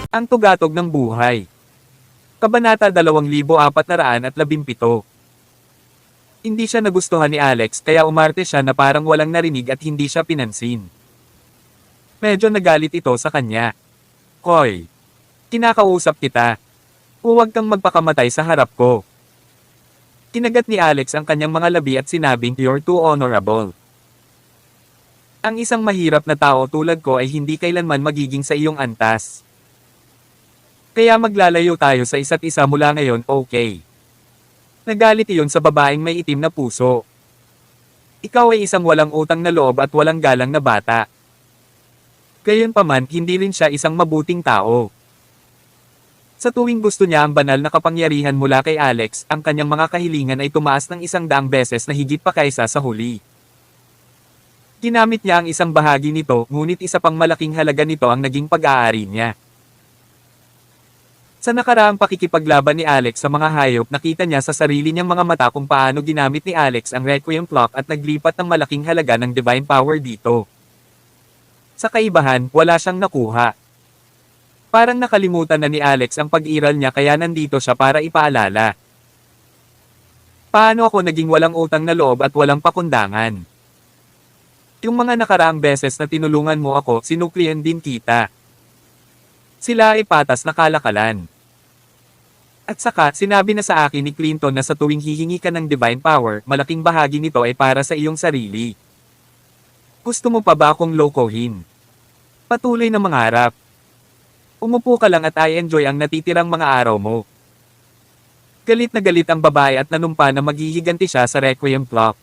Ang tugatog ng buhay. Kabanata 2417. Hindi siya nagustuhan ni Alex kaya umarte siya na parang walang narinig at hindi siya pinansin. Medyo nagalit ito sa kanya. Koy, kinakausap kita. Huwag kang magpakamatay sa harap ko. Kinagat ni Alex ang kanyang mga labi at sinabing, "You're too honorable." Ang isang mahirap na tao tulad ko ay hindi kailanman magiging sa iyong antas. Kaya maglalayo tayo sa isa't isa mula ngayon, okay? Nagalit iyon sa babaeng may itim na puso. Ikaw ay isang walang utang na loob at walang galang na bata. Gayunpaman, hindi rin siya isang mabuting tao. Sa tuwing gusto niya ang banal na kapangyarihan mula kay Alex, ang kanyang mga kahilingan ay tumaas ng 100 beses na higit pa kaysa sa huli. Ginamit niya ang isang bahagi nito, ngunit isa pang malaking halaga nito ang naging pag-aari niya. Sa nakaraang pakikipaglaban ni Alex sa mga hayop, nakita niya sa sarili niyang mga mata kung paano ginamit ni Alex ang Requiem Clock at naglipat ng malaking halaga ng divine power dito. Sa kaibahan, wala siyang nakuha. Parang nakalimutan na ni Alex ang pag-iral niya kaya nandito siya para ipaalala. Paano ako naging walang utang na loob at walang pakundangan? Yung mga nakaraang beses na tinulungan mo ako, sinuklian din kita. Sila ay patas na kalakalan. At saka, sinabi na sa akin ni Clinton na sa tuwing hihingi ka ng divine power, malaking bahagi nito ay para sa iyong sarili. Gusto mo pa ba akong lokohin? Patuloy na mangarap. Umupo ka lang at I-enjoy ang natitirang mga araw mo. Galit na galit ang babae at nanumpa na maghihiganti siya sa Requiem Clock.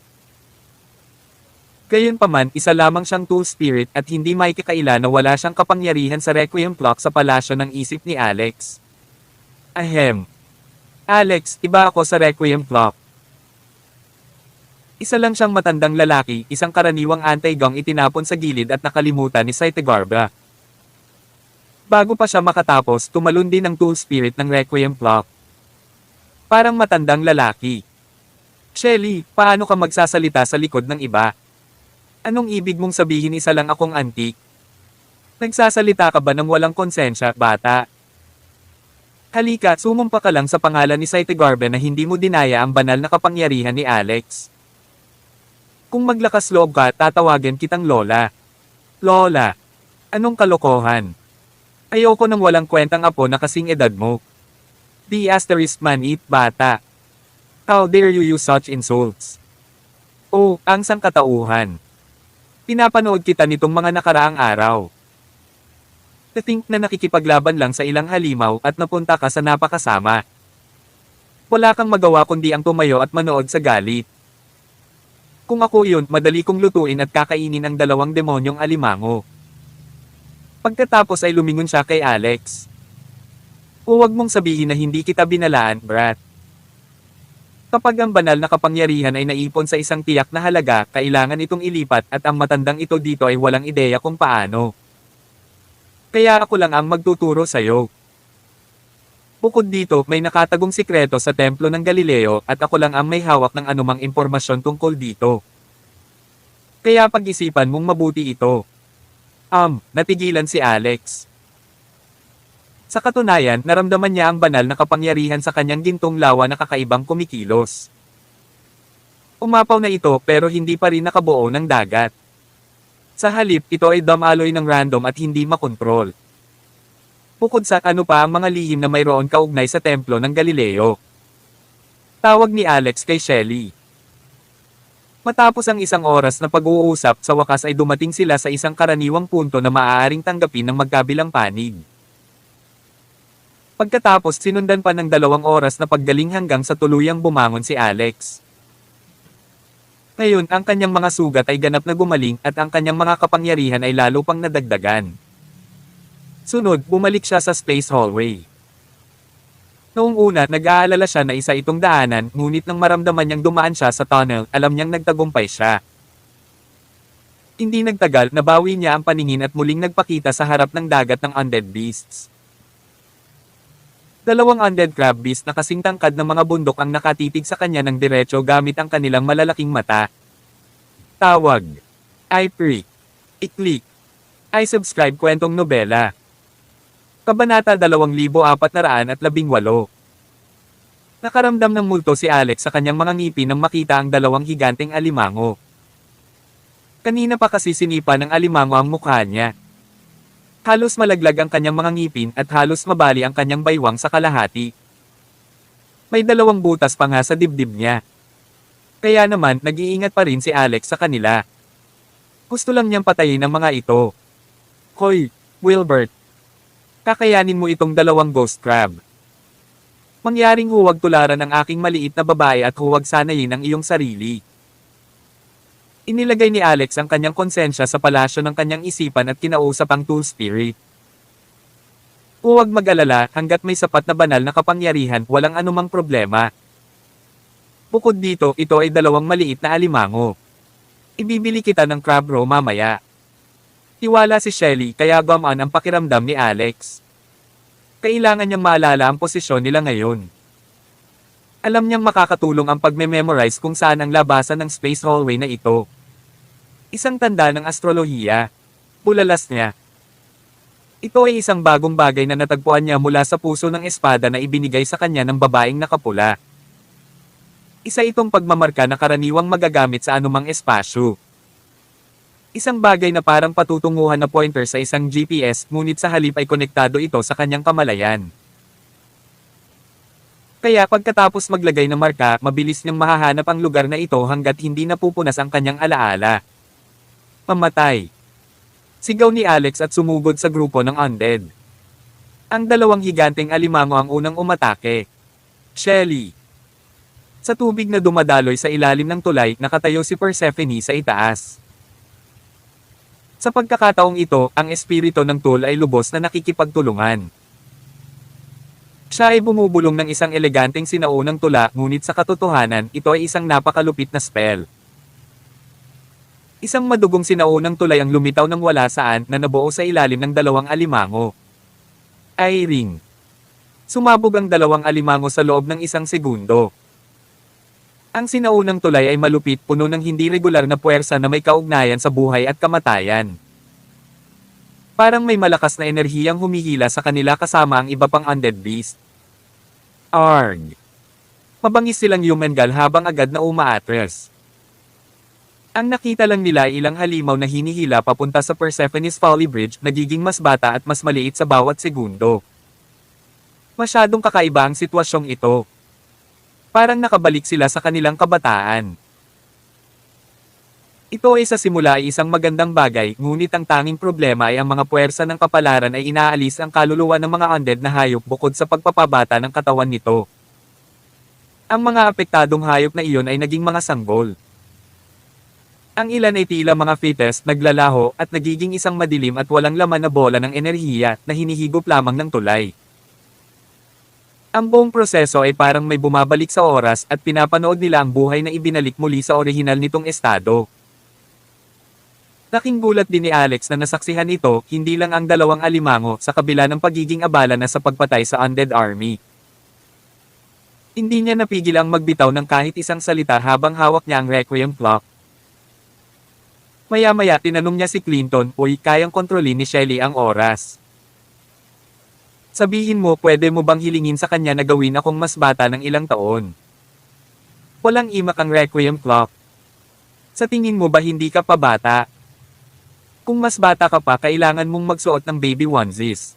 Gayunpaman, isa lamang siyang tool spirit at hindi maikakaila na wala siyang kapangyarihan sa Requiem Clock sa palasyo ng isip ni Alex. Ahem. Alex, iba ako sa Requiem Clock. Isa lang siyang matandang lalaki, isang karaniwang anti-gang itinapon sa gilid at nakalimutan ni Saitegarba. Bago pa siya makatapos, tumalon din ang tool spirit ng Requiem Clock. Parang matandang lalaki. Shelly, paano ka magsasalita sa likod ng iba? Anong ibig mong sabihin isa lang akong antik? Nagsasalita ka ba ng walang konsensya, bata? Halika, sumumpa ka lang sa pangalan ni Saitegarba na hindi mo dinaya ang banal na kapangyarihan ni Alex. Kung maglakas loob ka, tatawagan kitang Lola. Lola, anong kalokohan? Ayoko ng walang kwentang apo na kasing edad mo. The asterisk man eat, bata. How dare you use such insults? Oh, ang sangkatauhan. Pinapanood kita nitong mga nakaraang araw. To-think na nakikipaglaban lang sa ilang halimaw at napunta ka sa napakasama. Wala kang magawa kundi ang tumayo at manood sa galit. Kung ako yun, madali kong lutuin at kakainin ang 2 demonyong alimango. Pagkatapos ay lumingon siya kay Alex. Huwag mong sabihin na hindi kita binalaan, brat. Kapag ang banal na kapangyarihan ay naipon sa isang tiyak na halaga, kailangan itong ilipat at ang matandang ito dito ay walang ideya kung paano. Kaya ako lang ang magtuturo sa'yo. Bukod dito, may nakatagong sikreto sa templo ng Galileo at ako lang ang may hawak ng anumang impormasyon tungkol dito. Kaya pag-isipan mong mabuti ito. Natigilan si Alex. Sa katunayan, naramdaman niya ang banal na kapangyarihan sa kanyang gintong lawa na kakaibang kumikilos. Umapaw na ito pero hindi pa rin nakabuo ng dagat. Sa halip, ito ay damaloy ng random at hindi makontrol. Bukod sa ano pa ang mga lihim na mayroon kaugnay sa templo ng Galileo. Tawag ni Alex kay Shelly. Matapos ang 1 oras na pag-uusap, sa wakas ay dumating sila sa isang karaniwang punto na maaaring tanggapin ng magkabilang panig. Pagkatapos sinundan pa ng 2 oras na paggaling hanggang sa tuluyang bumangon si Alex. Ngayon ang kanyang mga sugat ay ganap na gumaling at ang kanyang mga kapangyarihan ay lalo pang nadagdagan. Sunod, bumalik siya sa space hallway. Noong una, nag-aalala siya na isa itong daanan, ngunit nang maramdaman niyang dumaan siya sa tunnel, alam niyang nagtagumpay siya. Hindi nagtagal, nabawi niya ang paningin at muling nagpakita sa harap ng dagat ng undead beasts. 2 undead crab beast na kasing tangkad ng mga bundok ang nakatitig sa kanya ng diretso gamit ang kanilang malalaking mata. Tawag. I-freak. I-click. I-subscribe kwentong nobela. Kabanata 2418. Nakaramdam ng multo si Alex sa kanyang mga ngipin nang makita ang dalawang higanteng alimango. Kanina pa kasi sinipa ng alimango ang mukha niya. Halos malaglag ang kanyang mga ngipin at halos mabali ang kanyang baywang sa kalahati. May dalawang butas pa nga sa dibdib niya. Kaya naman, nag-iingat pa rin si Alex sa kanila. Gusto lang niyang patayin ang mga ito. Hoy, Wilbert! Kakayanin mo itong dalawang ghost crab. Mangyaring huwag tularan ang aking maliit na babae at huwag sanayin ang iyong sarili. Inilagay ni Alex ang kanyang konsensya sa palasyo ng kanyang isipan at kinausap ang Tool Spirit. Huwag mag-alala, hanggat may sapat na banal na kapangyarihan, walang anumang problema. Bukod dito, ito ay dalawang maliit na alimango. Ibibili kita ng crab roe mamaya. Tiwala si Shelly kaya gumaan ang pakiramdam ni Alex. Kailangan niyang maalala ang posisyon nila ngayon. Alam niyang makakatulong ang pagme-memorize kung saan ang labasan ng space hallway na ito. Isang tanda ng astrolohiya. Bulalas niya. Ito ay isang bagong bagay na natagpuan niya mula sa puso ng espada na ibinigay sa kanya ng babaeng nakapula. Isa itong pagmamarka na karaniwang magagamit sa anumang espasyo. Isang bagay na parang patutunguhan na pointer sa isang GPS, ngunit sa halip ay konektado ito sa kanyang kamalayan. Kaya pagkatapos maglagay ng marka, mabilis niyang mahahanap ang lugar na ito hanggat hindi napupunas ang kanyang alaala. Mamatay. Sigaw ni Alex at sumugod sa grupo ng undead. Ang dalawang higanteng alimango ang unang umatake. Shelly. Sa tubig na dumadaloy sa ilalim ng tulay, nakatayo si Persephone sa itaas. Sa pagkakataong ito, ang espiritu ng Tool ay lubos na nakikipagtulungan. Siya ay bumubulong ng isang eleganteng sinaunang tula, ngunit sa katotohanan, ito ay isang napakalupit na spell. Isang madugong sinaunang tulay ang lumitaw ng wala saan na nabuo sa ilalim ng dalawang alimango. Airing. Sumabog ang dalawang alimango sa loob ng isang segundo. Ang sinaunang tulay ay malupit, puno ng hindi regular na puwersa na may kaugnayan sa buhay at kamatayan. Parang may malakas na enerhiyang humihila sa kanila kasama ang iba pang undead beast. Arg! Mabangis silang Yumengal habang agad na umaatres. Ang nakita lang nila ay ilang halimaw na hinihila papunta sa Persephone's Folly Bridge, nagiging mas bata at mas maliit sa bawat segundo. Masyadong kakaiba ang sitwasyong ito. Parang nakabalik sila sa kanilang kabataan. Ito ay sa simula ay isang magandang bagay, ngunit ang tanging problema ay ang mga puwersa ng kapalaran ay inaalis ang kaluluwa ng mga undead na hayop bukod sa pagpapabata ng katawan nito. Ang mga apektadong hayop na iyon ay naging mga sanggol. Ang ilan ay tila mga fetus, naglalaho, at nagiging isang madilim at walang laman na bola ng enerhiya na hinihigop lamang ng tulay. Ang buong proseso ay parang may bumabalik sa oras at pinapanood nila ang buhay na ibinalik muli sa orihinal nitong estado. Laking gulat din ni Alex na nasaksihan ito, hindi lang ang dalawang alimango sa kabila ng pagiging abala na sa pagpatay sa undead army. Hindi niya napigil ang magbitaw ng kahit isang salita habang hawak niya ang requiem clock. Maya-maya tinanong niya si Clinton, "Uy, kayang kontrolin ni Shelly ang oras? Sabihin mo, pwede mo bang hilingin sa kanya na gawin akong mas bata ng ilang taon?" Walang imak ang requiem clock. Sa tingin mo ba hindi ka pa bata? Kung mas bata ka pa, kailangan mong magsuot ng baby onesies.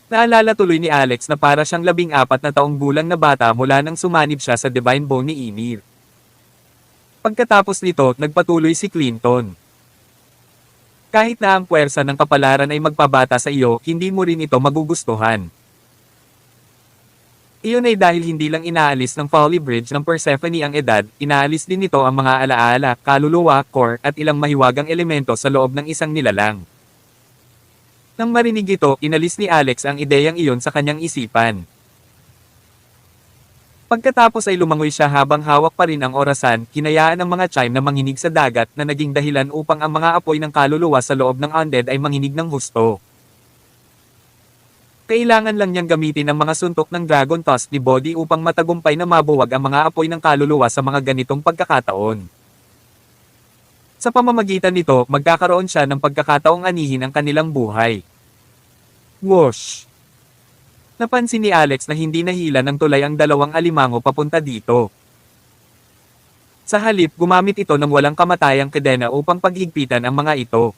Naalala tuloy ni Alex na para siyang 14 na taong gulang na bata mula nang sumanib siya sa Divine Bone ni Ymir. Pagkatapos nito, nagpatuloy si Clinton. Kahit na ang puwersa ng kapalaran ay magpabata sa iyo, hindi mo rin ito magugustuhan. Iyon ay dahil hindi lang inaalis ng Folly Bridge ng Persephone ang edad, inaalis din nito ang mga alaala, kaluluwa, core, at ilang mahiwagang elemento sa loob ng isang nilalang. Nang marinig ito, inalis ni Alex ang ideyang iyon sa kanyang isipan. Pagkatapos ay lumangoy siya habang hawak pa rin ang orasan, hinayaan ang mga chime na manginig sa dagat na naging dahilan upang ang mga apoy ng kaluluwa sa loob ng undead ay manginig ng husto. Kailangan lang niyang gamitin ang mga suntok ng Dragon Tusk ni Body upang matagumpay na mabuwag ang mga apoy ng kaluluwa sa mga ganitong pagkakataon. Sa pamamagitan nito, magkakaroon siya ng pagkakataong anihin ang kanilang buhay. Whoosh! Napansin ni Alex na hindi nahila ng tulay ang dalawang alimango papunta dito. Sa halip, gumamit ito ng walang kamatayang kadena upang paghigpitan ang mga ito.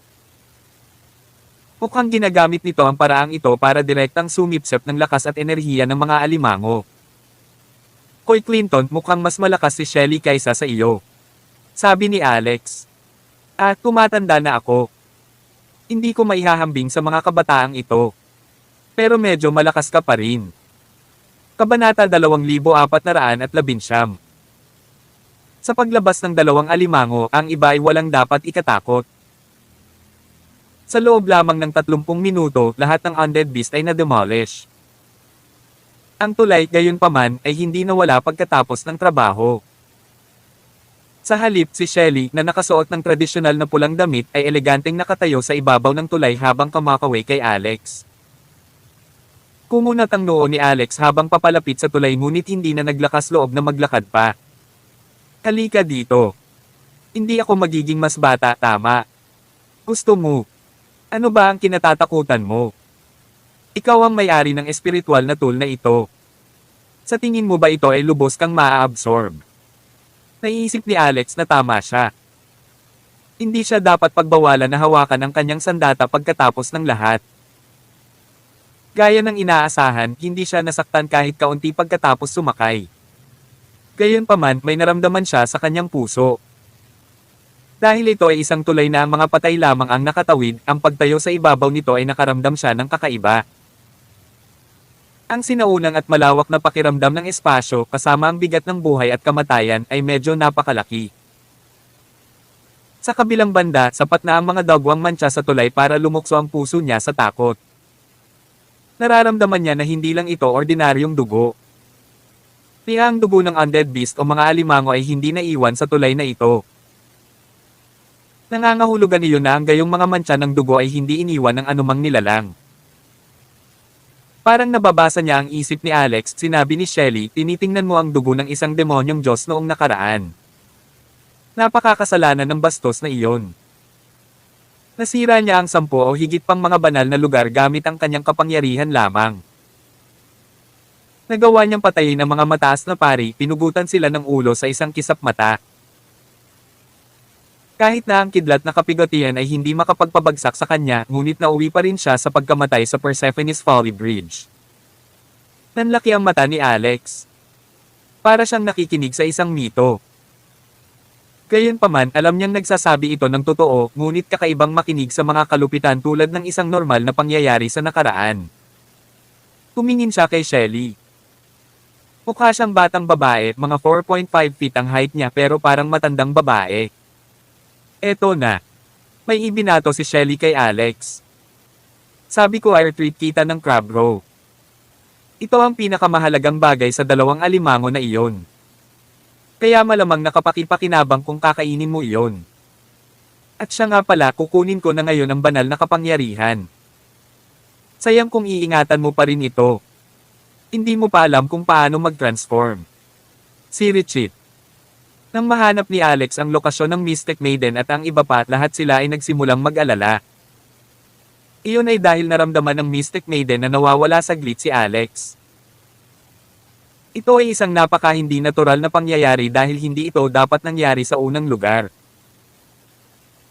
Mukhang ginagamit nito ang paraang ito para direktang sumipsep ng lakas at enerhiya ng mga alimango. Koy Clinton, mukhang mas malakas si Shelly kaysa sa iyo. Sabi ni Alex. At tumatanda na ako. Hindi ko maihahambing sa mga kabataang ito. Pero medyo malakas ka pa rin. Kabanata 2419. Sa paglabas ng dalawang alimango, ang iba ay walang dapat ikatakot. Sa loob lamang ng 30 minuto, lahat ng undead beast ay na-demolish. Ang tulay, gayunpaman, ay hindi nawala pagkatapos ng trabaho. Sa halip, si Shelly, na nakasuot ng tradisyonal na pulang damit, ay eleganteng nakatayo sa ibabaw ng tulay habang kumakaway kay Alex. Kumunat ang noo ni Alex habang papalapit sa tulay ngunit hindi na naglakas loob na maglakad pa. Halika dito. Hindi ako magiging mas bata, tama. Gusto mo. Ano ba ang kinatatakutan mo? Ikaw ang may-ari ng espiritual na tool na ito. Sa tingin mo ba ito ay lubos kang maa-absorb? Naiisip ni Alex na tama siya. Hindi siya dapat pagbawalan na hawakan ang kanyang sandata pagkatapos ng lahat. Gaya ng inaasahan, hindi siya nasaktan kahit kaunti pagkatapos sumakay. Gayunpaman, may naramdaman siya sa kanyang puso. Dahil ito ay isang tulay na ang mga patay lamang ang nakatawid, ang pagtayo sa ibabaw nito ay nakaramdam siya ng kakaiba. Ang sinaunang at malawak na pakiramdam ng espasyo kasama ang bigat ng buhay at kamatayan ay medyo napakalaki. Sa kabilang banda, sapat na ang mga dagwang mantsa sa tulay para lumukso ang puso niya sa takot. Nararamdaman niya na hindi lang ito ordinaryong dugo. Niya ang dugo ng undead beast o mga alimango ay hindi naiwan sa tulay na ito. Nangangahulugan iyon na ang gayong mga mantsa ng dugo ay hindi iniwan ng anumang nilalang. Parang nababasa niya ang isip ni Alex, sinabi ni Shelly, tinitingnan mo ang dugo ng isang demonyong Diyos noong nakaraan. Napakakasalanan ng bastos na iyon. Nasira niya ang 10 o higit pang mga banal na lugar gamit ang kanyang kapangyarihan lamang. Nagawa niyang patayin ang mga mataas na pari, pinugutan sila ng ulo sa isang kisap mata. Kahit na ang kidlat na kapigatian ay hindi makapagpabagsak sa kanya, ngunit nauwi pa rin siya sa pagkamatay sa Persephone's Folly Bridge. Nanlaki ang mata ni Alex. Para siyang nakikinig sa isang mito. Gayunpaman, alam niyang nagsasabi ito ng totoo, ngunit kakaibang makinig sa mga kalupitan tulad ng isang normal na pangyayari sa nakaraan. Tumingin siya kay Shelly. Mukha siyang batang babae, mga 4.5 feet ang height niya pero parang matandang babae. Eto na. May ibinato si Shelly kay Alex. Sabi ko ay retreat kita ng crab row. Ito ang pinakamahalagang bagay sa dalawang alimango na iyon. Kaya malamang nakapakipakinabang kung kakainin mo iyon. At siya nga pala, kukunin ko na ngayon ang banal na kapangyarihan. Sayang kung iingatan mo pa rin ito. Hindi mo pa alam kung paano mag-transform. Si Richit. Nang mahanap ni Alex ang lokasyon ng Mystic Maiden at ang iba pa, lahat sila ay nagsimulang mag-alala. Iyon ay dahil naramdaman ng Mystic Maiden na nawawala saglit si Alex. Ito ay isang napaka hindi natural na pangyayari dahil hindi ito dapat nangyari sa unang lugar.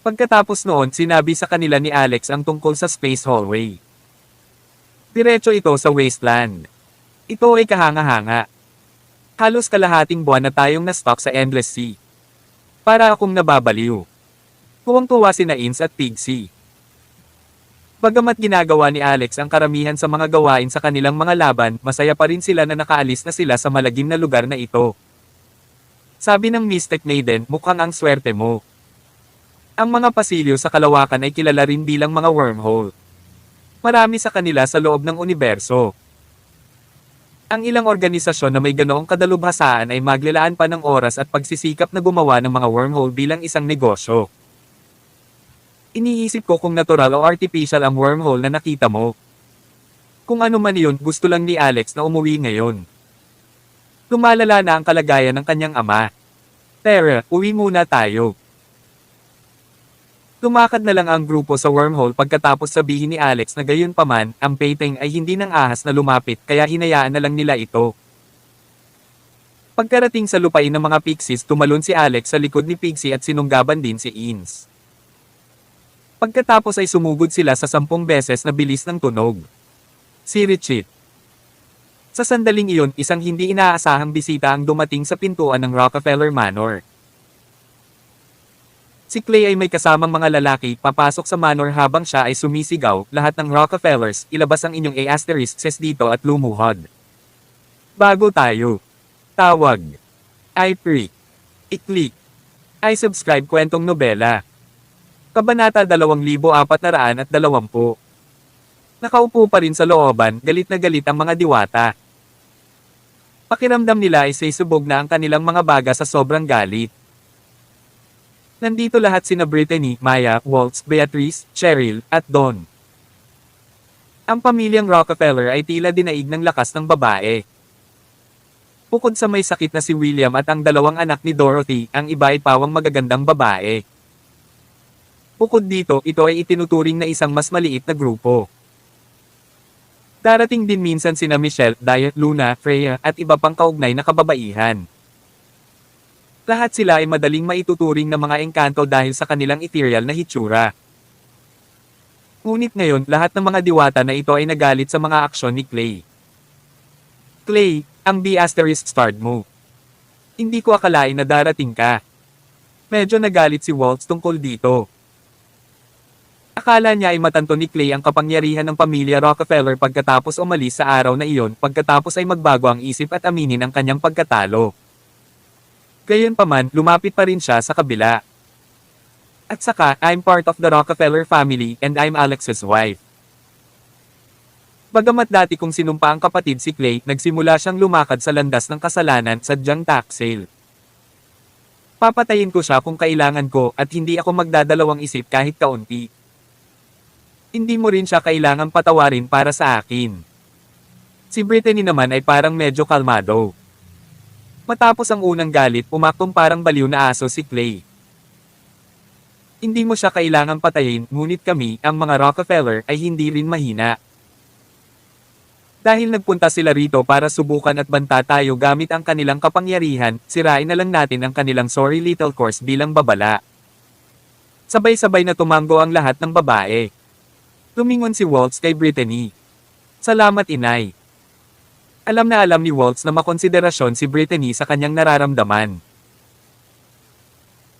Pagkatapos noon, sinabi sa kanila ni Alex ang tungkol sa Space Hallway. Diretso ito sa wasteland. Ito ay kahanga-hanga. Halos kalahating buwan na tayong na-stuck sa Endless Sea. Para akong nababaliw. Tuwang-tuwa sina Ins at Pixie. Bagamat ginagawa ni Alex ang karamihan sa mga gawain sa kanilang mga laban, masaya pa rin sila na nakaalis na sila sa malagim na lugar na ito. Sabi ng Mystic Maiden, mukhang ang swerte mo. Ang mga pasilyo sa kalawakan ay kilala rin bilang mga wormhole. Marami sa kanila sa loob ng universo. Ang ilang organisasyon na may ganoong kadalubhasaan ay maglalaan pa ng oras at pagsisikap na gumawa ng mga wormhole bilang isang negosyo. Iniisip ko kung natural o artificial ang wormhole na nakita mo. Kung ano man iyon, gusto lang ni Alex na umuwi ngayon. Lumalala na ang kalagayan ng kanyang ama. Tara, uwi muna tayo. Lumakad na lang ang grupo sa wormhole pagkatapos sabihin ni Alex na gayunpaman, ang painting ay hindi ng ahas na lumapit kaya hinayaan na lang nila ito. Pagkarating sa lupain ng mga pixies tumalon si Alex sa likod ni Pixie at sinunggaban din si Ins. Pagkatapos ay sumugod sila sa 10 beses na bilis ng tunog. Si Richie. Sa sandaling iyon, isang hindi inaasahang bisita ang dumating sa pintuan ng Rockefeller Manor. Si Clay ay may kasamang mga lalaki papasok sa manor habang siya ay sumisigaw, lahat ng Rockefellers, ilabas ang inyong A**ses dito at lumuhod. Bago tayo. Tawag. I-pre. I-click. I-subscribe kwentong nobela. Kabanata 2420. Nakaupo pa rin sa looban, galit na galit ang mga diwata. Pakiramdam nila ay sisubog na ang kanilang mga baga sa sobrang galit. Nandito lahat sina Brittany, Maya, Waltz, Beatrice, Cheryl, at Dawn. Ang pamilyang Rockefeller ay tila dinaig ng lakas ng babae. Bukod sa may sakit na si William at ang dalawang anak ni Dorothy, ang iba ay pawang magagandang babae. Bukod dito, ito ay itinuturing na isang mas maliit na grupo. Darating din minsan sina Michelle, Diet, Luna, Freya, at iba pang kaugnay na kababaihan. Lahat sila ay madaling maituturing na mga engkanto dahil sa kanilang ethereal na hitsura. Ngunit ngayon, lahat ng mga diwata na ito ay nagalit sa mga aksyon ni Clay. Clay, ang B***starred mo. Hindi ko akalain na darating ka. Medyo nagalit si Waltz tungkol dito. Akala niya ay matanto ni Clay ang kapangyarihan ng pamilya Rockefeller pagkatapos umalis sa araw na iyon pagkatapos ay magbago ang isip at aminin ang kanyang pagkatalo. Gayunpaman, lumapit pa rin siya sa kabila. At saka, I'm part of the Rockefeller family and I'm Alex's wife. Bagamat dati kong sinumpa ang kapatid si Clay, nagsimula siyang lumakad sa landas ng kasalanan sadyang tax sale. Papatayin ko siya kung kailangan ko at hindi ako magdadalawang isip kahit kaunti. Hindi mo rin siya kailangang patawarin para sa akin. Si Brittany naman ay parang medyo kalmado. Matapos ang unang galit, umaktong parang baliw na aso si Clay. Hindi mo siya kailangang patayin, ngunit kami, ang mga Rockefeller, ay hindi rin mahina. Dahil nagpunta sila rito para subukan at banta tayo gamit ang kanilang kapangyarihan, sirain na lang natin ang kanilang sorry little course bilang babala. Sabay-sabay na tumanggo ang lahat ng babae. Lumingon si Waltz kay Brittany. Salamat inay. Alam na alam ni Waltz na makonsiderasyon si Brittany sa kanyang nararamdaman.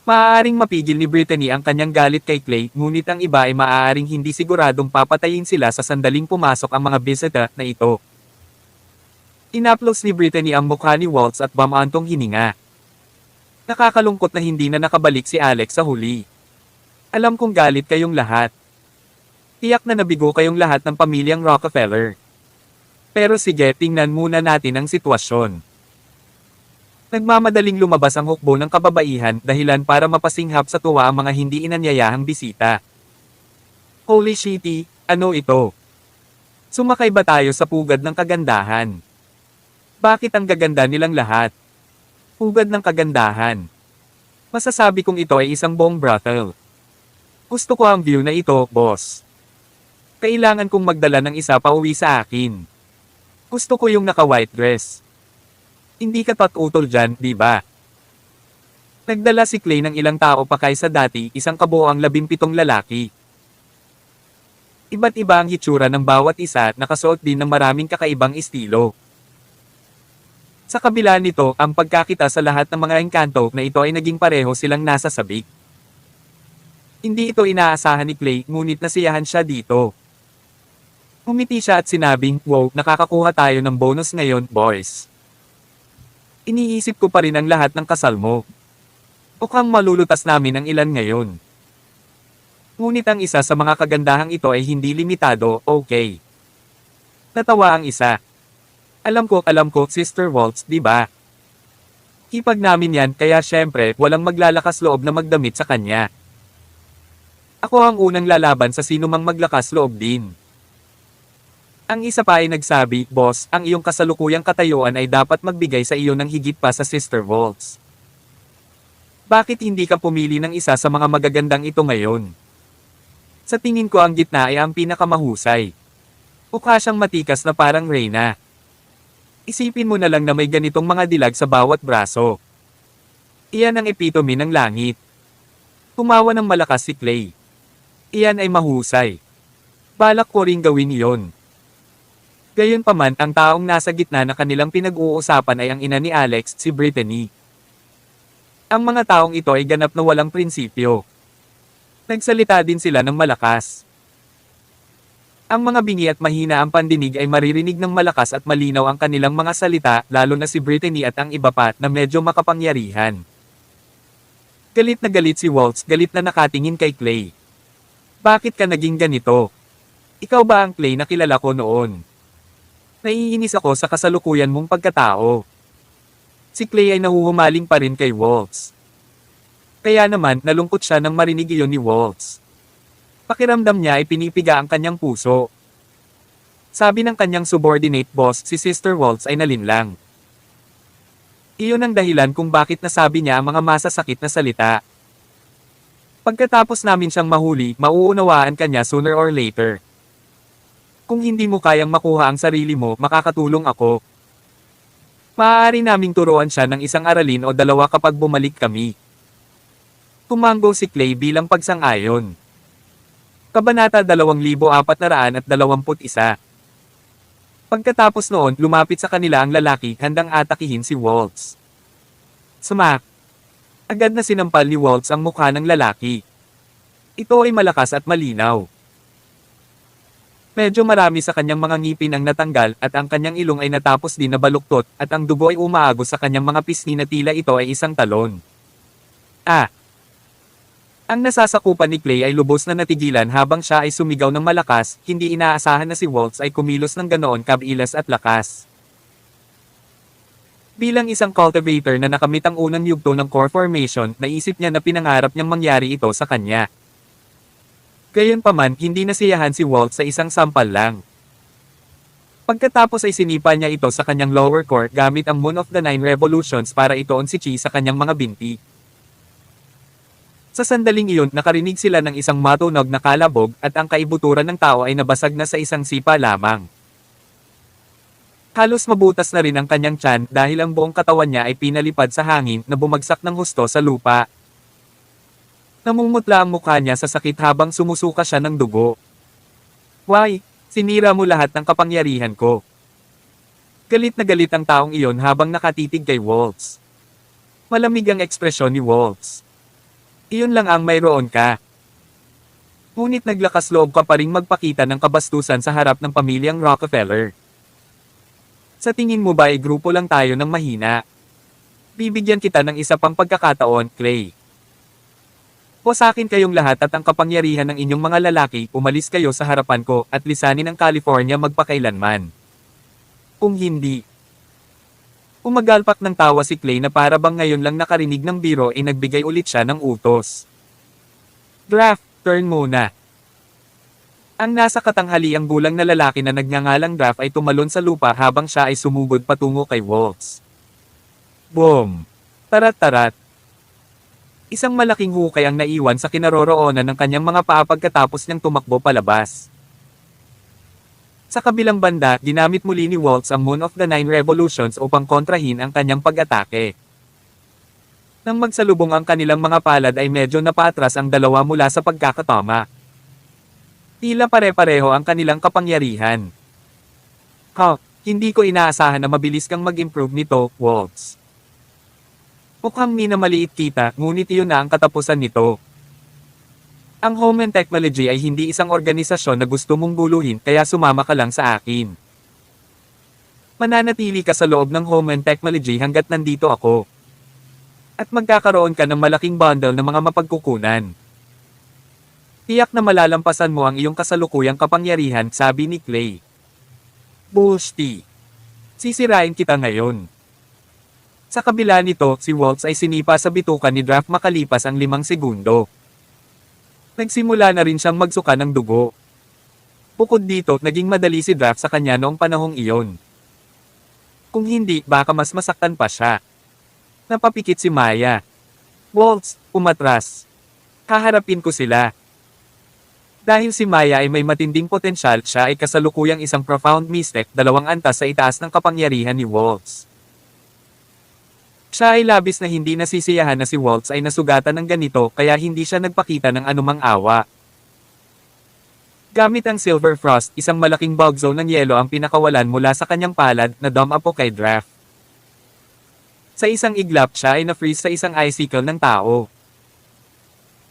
Maaaring mapigil ni Brittany ang kanyang galit kay Clay, ngunit ang iba ay maaaring hindi siguradong papatayin sila sa sandaling pumasok ang mga bisita na ito. Inaplos ni Brittany ang mukha ni Waltz at bamantong hininga. Nakakalungkot na hindi na nakabalik si Alex sa huli. Alam kong galit kayong lahat. Tiyak na nabigo kayong lahat ng pamilyang Rockefeller. Pero sige, tingnan muna natin ang sitwasyon. Nagmamadaling lumabas ang hukbo ng kababaihan dahilan para mapasinghap sa tuwa ang mga hindi inanyayahang bisita. Holy shitty, ano ito? Sumakay ba tayo sa pugad ng kagandahan? Bakit ang gaganda nilang lahat? Pugad ng kagandahan. Masasabi kong ito ay isang buong brothel. Gusto ko ang view na ito, boss. Kailangan kong magdala ng isa pa uwi sa akin. Gusto ko yung naka-white dress. Hindi ka tatutol dyan, di ba? Nagdala si Clay ng ilang tao pa kaysa dati, isang kabuoang 17 lalaki. Iba't iba ang hitsura ng bawat isa at nakasuot din ng maraming kakaibang estilo. Sa kabila nito, ang pagkakita sa lahat ng mga engkanto na ito ay naging pareho silang nasa sabik. Hindi ito inaasahan ni Clay, ngunit nasiyahan siya dito. Umiti siya at sinabing, wow, nakakakuha tayo ng bonus ngayon, boys. Iniisip ko pa rin ang lahat ng kasal mo. Mukhang malulutas namin ang ilan ngayon. Ngunit ang isa sa mga kagandahang ito ay hindi limitado, okay. Natawa ang isa. Alam ko, Sister Waltz, di ba? Hipag namin yan, kaya syempre, walang maglalakas loob na magdamit sa kanya. Ako ang unang lalaban sa sinumang maglakas loob din. Ang isa pa ay nagsabi, boss, ang iyong kasalukuyang katayuan ay dapat magbigay sa iyo ng higit pa sa Sister Waltz. Bakit hindi ka pumili ng isa sa mga magagandang ito ngayon? Sa tingin ko ang gitna ay ang pinakamahusay. Mukha siyang matikas na parang reyna. Isipin mo na lang na may ganitong mga dilag sa bawat braso. Iyan ang epitome ng langit. Tumawa ng malakas si Clay. Iyan ay mahusay. Balak ko ring gawin iyon. Gayunpaman, ang taong nasa gitna na kanilang pinag-uusapan ay ang ina ni Alex, si Brittany. Ang mga taong ito ay ganap na walang prinsipyo. Nagsalita din sila ng malakas. Ang mga bingi at mahina ang pandinig ay maririnig ng malakas at malinaw ang kanilang mga salita, lalo na si Brittany at ang iba pa na medyo makapangyarihan. Galit na galit si Waltz, galit na nakatingin kay Clay. Bakit ka naging ganito? Ikaw ba ang Clay na kilala ko noon? Naiinis ako sa kasalukuyan mong pagkatao. Si Clay ay nahuhumaling pa rin kay Waltz. Kaya naman, nalungkot siya nang marinig iyon ni Waltz. Pakiramdam niya ay pinipiga ang kanyang puso. Sabi ng kanyang subordinate boss, si Sister Waltz ay nalinlang. Iyon ang dahilan kung bakit nasabi niya ang mga masasakit na salita. Pagkatapos namin siyang mahuli, mauunawaan ka niya sooner or later. Kung hindi mo kayang makuha ang sarili mo, makakatulong ako. Maaari naming turuan siya ng isang aralin o dalawa kapag bumalik kami. Tumanggo si Clay bilang pagsang-ayon. Kabanata 2421. Pagkatapos noon, lumapit sa kanila ang lalaki, handang atakihin si Waltz. Smack! Agad na sinampal ni Waltz ang mukha ng lalaki. Ito ay malakas at malinaw. Medyo marami sa kanyang mga ngipin ang natanggal at ang kanyang ilong ay natapos din na baluktot at ang dugo ay umaagos sa kanyang mga pisngi na tila ito ay isang talon. Ang nasasakupan ni Clay ay lubos na natigilan habang siya ay sumigaw ng malakas, hindi inaasahan na si Waltz ay kumilos ng ganoon kabilas at lakas. Bilang isang cultivator na nakamit ang unang yugto ng core formation, naisip niya na pinangarap niyang mangyari ito sa kanya. Gayunpaman, hindi nasiyahan si Waltz sa isang sampal lang. Pagkatapos ay sinipa niya ito sa kanyang lower core gamit ang Moon of the Nine Revolutions para itoon si Chi sa kanyang mga binti. Sa sandaling iyon, nakarinig sila ng isang matunog na kalabog at ang kaibuturan ng tao ay nabasag na sa isang sipa lamang. Halos mabutas na rin ang kanyang tiyan dahil ang buong katawan niya ay pinalipad sa hangin na bumagsak ng husto sa lupa. Namumutla ang mukha niya sa sakit habang sumusuka siya ng dugo. Why? Sinira mo lahat ng kapangyarihan ko. Galit na galit ang taong iyon habang nakatitig kay Waltz. Malamig ang ekspresyon ni Waltz. Iyon lang ang mayroon ka. Ngunit naglakas loob ka pa ring magpakita ng kabastusan sa harap ng pamilyang Rockefeller. Sa tingin mo ba ay grupo lang tayo ng mahina? Bibigyan kita ng isa pang pagkakataon, Clay. O sa akin kayong lahat at ang kapangyarihan ng inyong mga lalaki, umalis kayo sa harapan ko at lisanin ang California magpakailanman. Kung hindi. Umagalpak ng tawa si Clay na para bang ngayon lang nakarinig ng biro ay nagbigay ulit siya ng utos. Draft, turn muna. Ang nasa katanghaliang bulang na lalaki na nagngangalang Draft ay tumalon sa lupa habang siya ay sumugod patungo kay Waltz. Boom! Tarat-tarat! Isang malaking hukay ang naiwan sa kinaroroonan ng kanyang mga paa pagkatapos niyang tumakbo palabas. Sa kabilang banda, ginamit muli ni Waltz ang Moon of the Nine Revolutions upang kontrahin ang kanyang pag-atake. Nang magsalubong ang kanilang mga palad ay medyo napatras ang dalawa mula sa pagkakatama. Tila pare-pareho ang kanilang kapangyarihan. Hindi ko inaasahan na mabilis kang mag-improve nito, Waltz. Mukhang minamaliit kita, ngunit iyon na ang katapusan nito. Ang Home and Technology ay hindi isang organisasyon na gusto mong guluhin kaya sumama ka lang sa akin. Mananatili ka sa loob ng Home and Technology hanggat nandito ako. At magkakaroon ka ng malaking bundle ng mga mapagkukunan. Tiyak na malalampasan mo ang iyong kasalukuyang kapangyarihan, sabi ni Clay. Bullshit. Sisirain kita ngayon. Sa kabila nito, si Waltz ay sinipa sa bituka ni Draft makalipas ang 5 segundo. Nagsimula na rin siyang magsuka ng dugo. Bukod dito, naging madali si Draft sa kanya noong panahong iyon. Kung hindi, baka mas masaktan pa siya. Napapikit si Maya. Waltz, umatras. Kaharapin ko sila. Dahil si Maya ay may matinding potensyal, siya ay kasalukuyang isang profound mystic, 2 antas sa itaas ng kapangyarihan ni Waltz. Siya ay labis na hindi nasisiyahan na si Waltz ay nasugatan ng ganito kaya hindi siya nagpakita ng anumang awa. Gamit ang Silver Frost, isang malaking bug zone ng yelo ang pinakawalan mula sa kanyang palad na Dom Apokai-Draft. Sa isang iglap siya ay na-freeze sa isang icicle ng tao.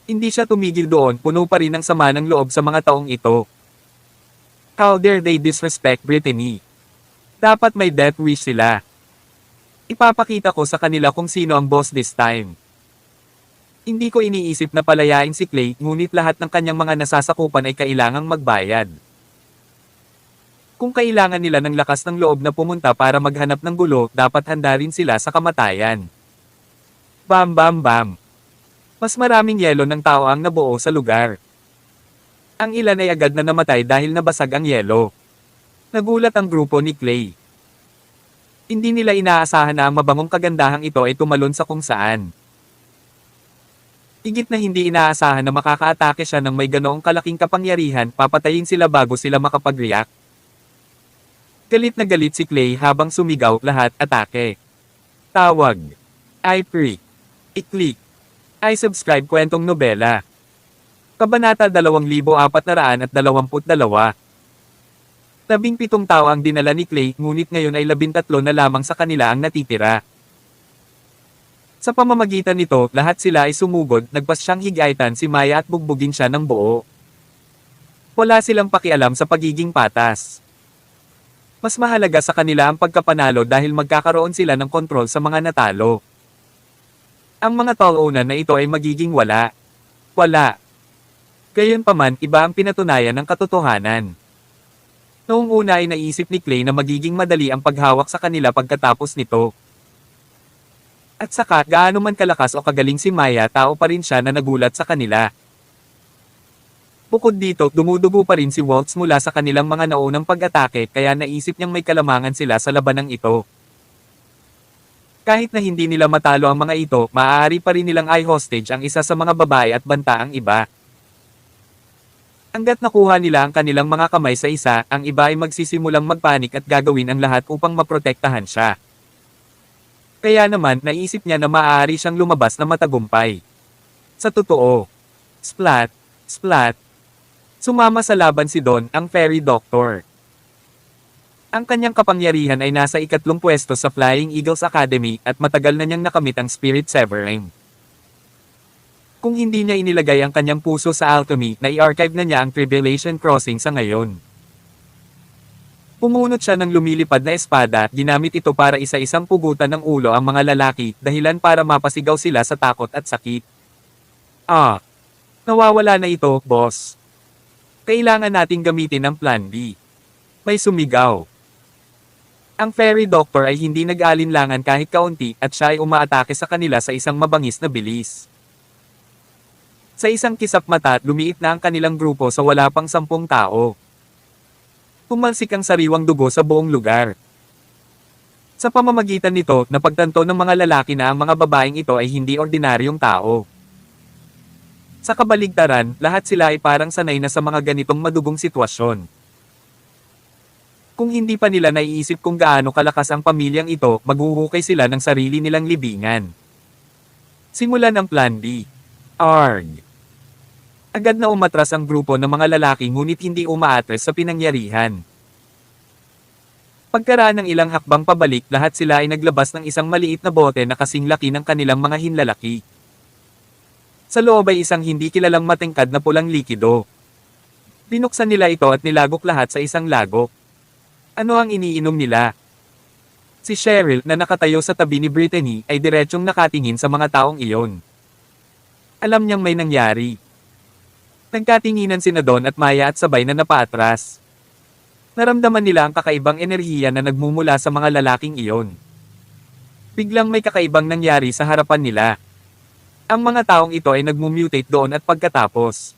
Hindi siya tumigil doon, puno pa rin ng sama ng loob sa mga taong ito. How dare they disrespect Brittany? Dapat may death wish sila. Ipapakita ko sa kanila kung sino ang boss this time. Hindi ko iniisip na palayain si Clay, ngunit lahat ng kanyang mga nasasakupan ay kailangang magbayad. Kung kailangan nila ng lakas ng loob na pumunta para maghanap ng gulo, dapat handa rin sila sa kamatayan. Bam bam bam. Mas maraming yelo ng tao ang nabuo sa lugar. Ang ilan ay agad na namatay dahil nabasag ang yelo. Nagulat ang grupo ni Clay. Hindi nila inaasahan na ang mabangong kagandahang ito ay tumalon sa kung saan. Higit na hindi inaasahan na makakaatake siya ng may ganoong kalaking kapangyarihan, papatayin sila bago sila makapag-react. Galit na galit si Clay habang sumigaw, lahat, atake. Tawag. I-freak. I-click. I-subscribe kwentong nobela. Kabanata 2422. 17 tao ang dinala ni Clay, ngunit ngayon ay 13 na lamang sa kanila ang natitira. Sa pamamagitan nito, lahat sila ay sumugod, nagpas siyang higaitan si Maya at bugbugin siya ng buo. Wala silang pakialam sa pagiging patas. Mas mahalaga sa kanila ang pagkapanalo dahil magkakaroon sila ng kontrol sa mga natalo. Ang mga taunan na ito ay magiging wala. Wala. Gayunpaman, iba ang pinatunayan ng katotohanan. Noong una ay naisip ni Clay na magiging madali ang paghawak sa kanila pagkatapos nito. At saka, gaano man kalakas o kagaling si Maya, tao pa rin siya na nagulat sa kanila. Bukod dito, dumudugo pa rin si Waltz mula sa kanilang mga naunang pag-atake kaya naisip niyang may kalamangan sila sa labanang ito. Kahit na hindi nila matalo ang mga ito, maaari pa rin nilang i-hostage ang isa sa mga babae at banta ang iba. Hanggat nakuha nila ang kanilang mga kamay sa isa, ang iba ay magsisimulang magpanik at gagawin ang lahat upang maprotektahan siya. Kaya naman, naisip niya na maaari siyang lumabas na matagumpay. Sa totoo. Splat, splat. Sumama sa laban si Don, ang Fairy Doctor. Ang kanyang kapangyarihan ay nasa 2nd pwesto sa Flying Eagles Academy at matagal na niyang nakamit ang Spirit Severing. Kung hindi niya inilagay ang kanyang puso sa alchemy, na i-archive na niya ang Tribulation Crossing sa ngayon. Pumunot siya ng lumilipad na espada, ginamit ito para isa-isang pugutan ng ulo ang mga lalaki, dahilan para mapasigaw sila sa takot at sakit. Nawawala na ito, boss. Kailangan nating gamitin ang Plan B. May sumigaw. Ang Fairy Doctor ay hindi nag-alinlangan kahit kaunti at siya ay umaatake sa kanila sa isang mabangis na bilis. Sa isang kisap mata, lumiit na ang kanilang grupo sa wala pang 10 tao. Pumalsik ang sariwang dugo sa buong lugar. Sa pamamagitan nito, napagtanto ng mga lalaki na ang mga babaeng ito ay hindi ordinaryong tao. Sa kabaligtaran, lahat sila ay parang sanay na sa mga ganitong madugong sitwasyon. Kung hindi pa nila naiisip kung gaano kalakas ang pamilyang ito, maghuhukay sila ng sarili nilang libingan. Simulan ang Plan B. Arg. Agad na umatras ang grupo ng mga lalaki ngunit hindi umaatres sa pinangyarihan. Pagkaraan ng ilang hakbang pabalik, lahat sila ay naglabas ng isang maliit na bote na kasing laki ng kanilang mga hinlalaki. Sa loob ay isang hindi kilalang matingkad na pulang likido. Binuksan nila ito at nilagok lahat sa isang lagok. Ano ang iniinom nila? Si Cheryl, na nakatayo sa tabi ni Brittany, ay diretsyong nakatingin sa mga taong iyon. Alam niyang may nangyari. Nagkatinginan sina Don at Maya at sabay na napaatras. Naramdaman nila ang kakaibang enerhiya na nagmumula sa mga lalaking iyon. Biglang may kakaibang nangyari sa harapan nila. Ang mga taong ito ay nagmumutate doon at pagkatapos.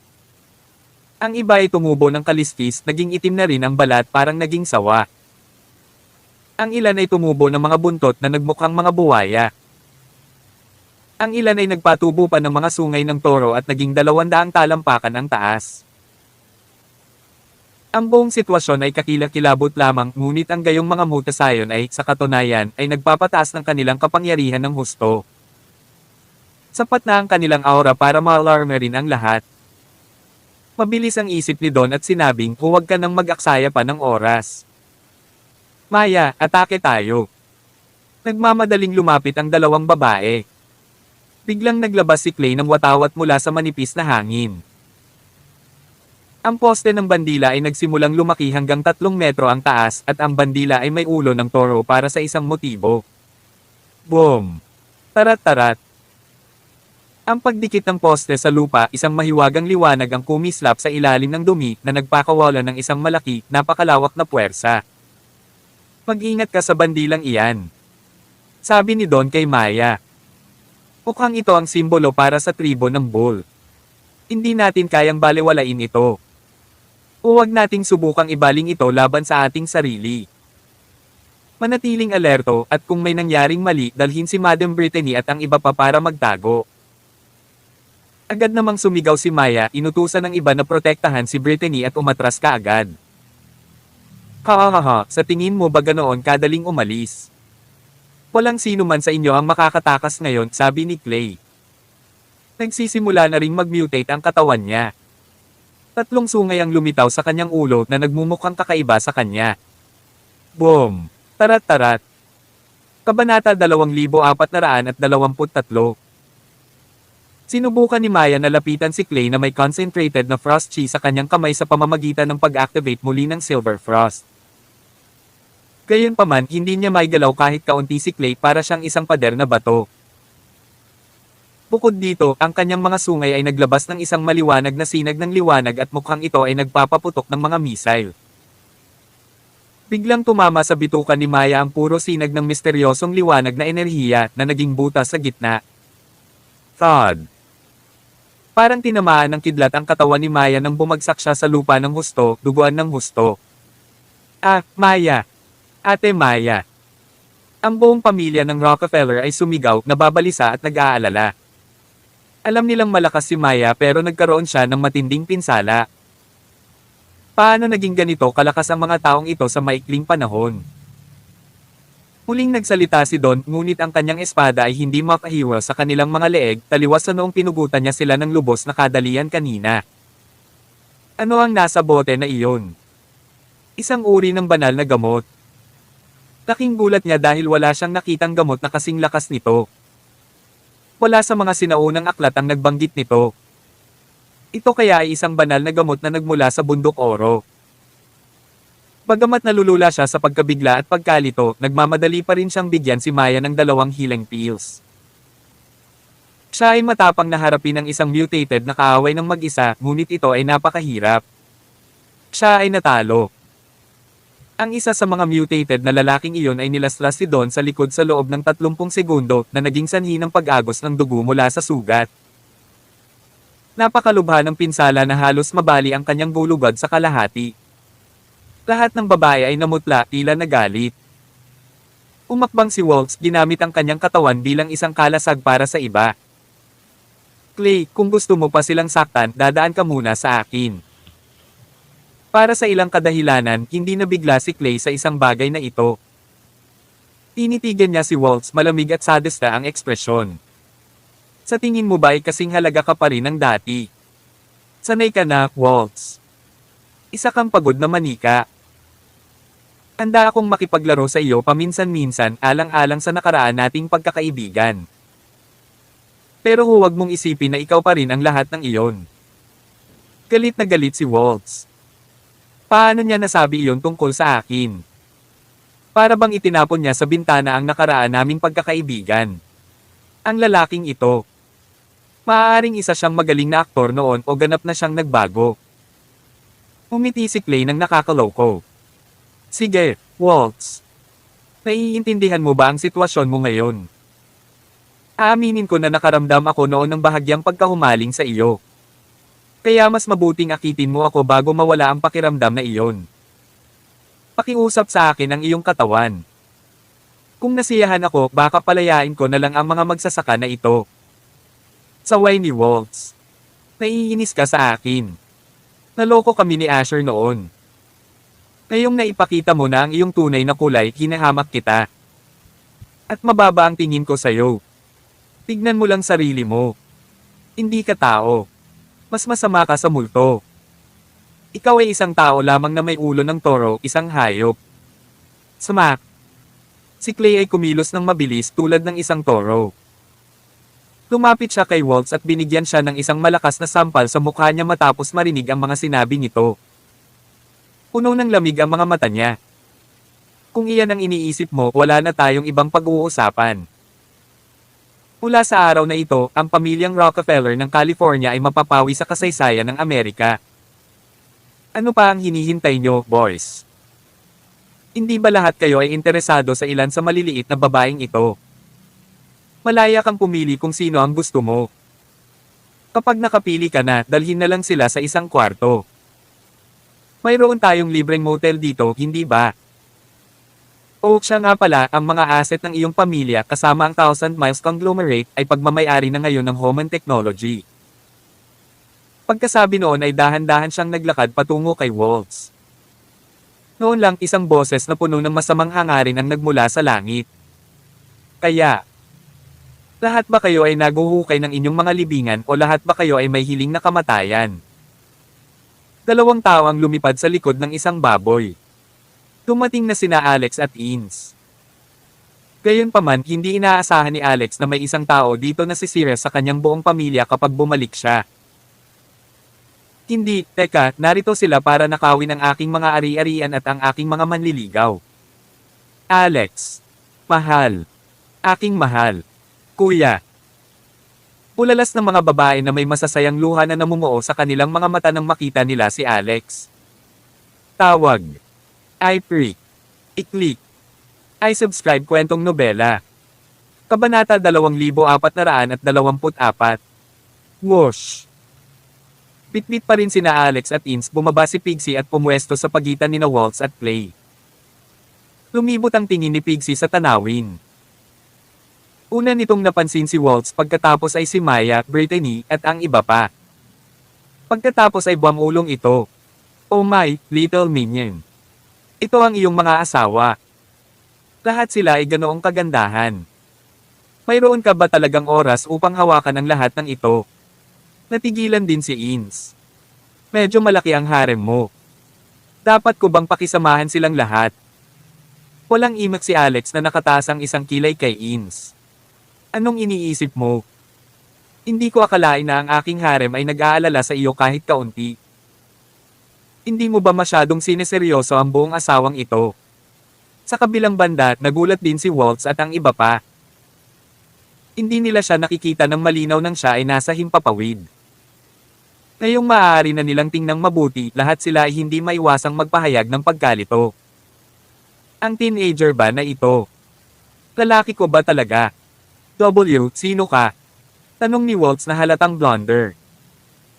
Ang iba ay tumubo ng kaliskis, naging itim na rin ang balat, parang naging sawa. Ang ilan ay tumubo ng mga buntot na nagmukhang mga buwaya. Ang ilan ay nagpatubo pa ng mga sungay ng toro at naging 200 talampakan ang taas. Ang buong sitwasyon ay kakilakilabot lamang, ngunit ang gayong mga mutasayon ay, sa katunayan, ay nagpapataas ng kanilang kapangyarihan ng husto. Sapat na ang kanilang aura para ma-alarme rin ang lahat. Mabilis ang isip ni Don at sinabing, huwag ka nang mag-aksaya pa ng oras. Maya, atake tayo. Nagmamadaling lumapit ang dalawang babae. Biglang naglabas si Clay ng watawat mula sa manipis na hangin. Ang poste ng bandila ay nagsimulang lumaki hanggang 3 metro ang taas at ang bandila ay may ulo ng toro para sa isang motibo. Boom! Tarat-tarat! Ang pagdikit ng poste sa lupa, isang mahiwagang liwanag ang kumislap sa ilalim ng dumi na nagpakawala ng isang malaki, napakalawak na puwersa. Mag-ingat ka sa bandilang iyan. Sabi ni Don kay Maya. Mukhang ito ang simbolo para sa tribo ng Bull. Hindi natin kayang balewalain ito. Huwag nating subukang ibaling ito laban sa ating sarili. Manatiling alerto at kung may nangyaring mali, dalhin si Madam Brittany at ang iba pa para magtago. Agad namang sumigaw si Maya, inutusan ng iba na protektahan si Brittany at umatras kaagad. Hahaha, sa tingin mo ba ganoon kadaling umalis? Walang sino man sa inyo ang makakatakas ngayon, sabi ni Clay. Nagsisimula na ring mag-mutate ang katawan niya. 3 sungay ang lumitaw sa kanyang ulo na nagmumukhang kakaiba sa kanya. Boom! Tarat-tarat! Kabanata 2423. Sinubukan ni Maya na lapitan si Clay na may concentrated na frost chi sa kanyang kamay sa pamamagitan ng pag-activate muli ng Silver Frost. Gayunpaman, hindi niya maigalaw kahit kaunti si Clay para siyang isang pader na bato. Bukod dito, ang kanyang mga sungay ay naglabas ng isang maliwanag na sinag ng liwanag at mukhang ito ay nagpapaputok ng mga missile. Biglang tumama sa bituka ni Maya ang puro sinag ng misteryosong liwanag na enerhiya na naging butas sa gitna. Thud! Parang tinamaan ng kidlat ang katawan ni Maya nang bumagsak siya sa lupa ng husto, duguan ng husto. Ah, Maya! Ate Maya! Ang buong pamilya ng Rockefeller ay sumigaw, nababalisa at nag-aalala. Alam nilang malakas si Maya pero nagkaroon siya ng matinding pinsala. Paano naging ganito kalakas ang mga taong ito sa maikling panahon? Muling nagsalita si Don, ngunit ang kanyang espada ay hindi makahiwa sa kanilang mga leeg, taliwas sa noong pinugutan niya sila ng lubos na kadalian kanina. Ano ang nasa bote na iyon? Isang uri ng banal na gamot. Laking gulat niya dahil wala siyang nakitang gamot na kasing lakas nito. Wala sa mga sinaunang aklat ang nagbanggit nito. Ito kaya ay isang banal na gamot na nagmula sa bundok Oro. Bagamat nalulula siya sa pagkabigla at pagkalito, nagmamadali pa rin siyang bigyan si Maya ng 2 healing pills. Siya ay matapang na harapin ang isang mutated na kaaway ng mag-isa, ngunit ito ay napakahirap. Siya ay natalo. Ang isa sa mga mutated na lalaking iyon ay nilaslas si Don sa likod sa loob ng 30 segundo na naging sanhi ng pag-agos ng dugo mula sa sugat. Napakalubha ng pinsala na halos mabali ang kanyang bulugad sa kalahati. Lahat ng babae ay namutla, tila nagalit. Umakbang si Waltz, ginamit ang kanyang katawan bilang isang kalasag para sa iba. Clay, kung gusto mo pa silang saktan, dadaan ka muna sa akin. Para sa ilang kadahilanan, hindi nabigla si Clay sa isang bagay na ito. Tinitigan niya si Waltz, malamig at sadista ang ekspresyon. Sa tingin mo ba ay kasing halaga ka pa rin ng dati? Sanay ka na, Waltz. Isa kang pagod na manika. Handa akong makipaglaro sa iyo paminsan-minsan alang-alang sa nakaraan nating pagkakaibigan. Pero huwag mong isipin na ikaw pa rin ang lahat ng iyon. Galit na galit si Waltz. Paano niya nasabi iyon tungkol sa akin? Para bang itinapon niya sa bintana ang nakaraan naming pagkakaibigan. Ang lalaking ito. Maaaring isa siyang magaling na aktor noon o ganap na siyang nagbago. Umiti si Clay ng nakakaloko. Sige, Waltz. Naiintindihan mo ba ang sitwasyon mo ngayon? Aaminin ko na nakaramdam ako noon ng bahagyang pagkahumaling sa iyo. Kaya mas mabuting akitin mo ako bago mawala ang pakiramdam na iyon. Pakiusap sa akin ang iyong katawan. Kung nasiyahan ako, baka palayain ko na lang ang mga magsasaka na ito. Saway ni Waltz. Naiinis ka sa akin. Naloko kami ni Asher noon. Ngayong naipakita mo na ang iyong tunay na kulay, hinahamak kita. At mababa ang tingin ko sa'yo. Tignan mo lang sarili mo. Hindi ka tao. Mas masama ka sa multo. Ikaw ay isang tao lamang na may ulo ng toro, isang hayop. Smack! Si Clay ay kumilos ng mabilis tulad ng isang toro. Lumapit siya kay Waltz at binigyan siya ng isang malakas na sampal sa mukha niya matapos marinig ang mga sinabi nito. Puno ng lamig ang mga mata niya. Kung iyan ang iniisip mo, wala na tayong ibang pag-uusapan. Mula sa araw na ito, ang pamilyang Rockefeller ng California ay mapapawi sa kasaysayan ng Amerika. Ano pa ang hinihintay nyo, boys? Hindi ba lahat kayo ay interesado sa ilan sa maliliit na babaeng ito? Malaya kang pumili kung sino ang gusto mo. Kapag nakapili ka na, dalhin na lang sila sa isang kwarto. Mayroon tayong libreng motel dito, hindi ba? O siya nga pala, ang mga asset ng iyong pamilya kasama ang Thousand Miles Conglomerate ay pagmamayari na ngayon ng Homan Technology. Pagkasabi noon ay dahan-dahan siyang naglakad patungo kay Waltz. Noon lang isang boses na puno ng masamang hangarin ang nagmula sa langit. Kaya, lahat ba kayo ay naguhukay ng inyong mga libingan o lahat ba kayo ay may hiling na kamatayan? Dalawang tao ang lumipad sa likod ng isang baboy. Dumating na sina Alex at Ins. Gayunpaman, hindi inaasahan ni Alex na may isang tao dito na sisira sa kanyang buong pamilya kapag bumalik siya. Hindi, teka, narito sila para nakawin ang aking mga ari-arian at ang aking mga manliligaw. Alex. Mahal. Aking mahal. Kuya. Ulalas ng mga babae na may masasayang luha na namumuo sa kanilang mga mata nang makita nila si Alex. Tawag. I-freak. I-click. I-subscribe kwentong nobela. Kabanata 2424. Whoosh. Bitbit pa rin sina Alex at Ins, bumaba si Pixie at pumuesto sa pagitan nina Waltz at Clay. Lumibot ang tingin ni Pixie sa tanawin. Una nitong napansin si Waltz, pagkatapos ay si Maya, Brittany, at ang iba pa. Pagkatapos ay buwamulong ito. Oh my, little minion. Ito ang iyong mga asawa. Lahat sila ay ganoong kagandahan. Mayroon ka ba talagang oras upang hawakan ang lahat ng ito? Natigilan din si Ins. Medyo malaki ang harem mo. Dapat ko bang pakisamahan silang lahat? Walang imak si Alex na nakataas ang isang kilay kay Ins. Anong iniisip mo? Hindi ko akalain na ang aking harem ay nag-aalala sa iyo kahit kaunti. Hindi mo ba masyadong sineseryoso ang buong asawang ito? Sa kabilang banda, nagulat din si Waltz at ang iba pa. Hindi nila siya nakikita ng malinaw nang siya ay nasa himpapawid. Ngayong maaari na nilang tingnang mabuti, lahat sila ay hindi maiwasang magpahayag ng pagkalito. Ang teenager ba na ito? Lalaki ko ba talaga? W, sino ka? Tanong ni Waltz na halatang blonder.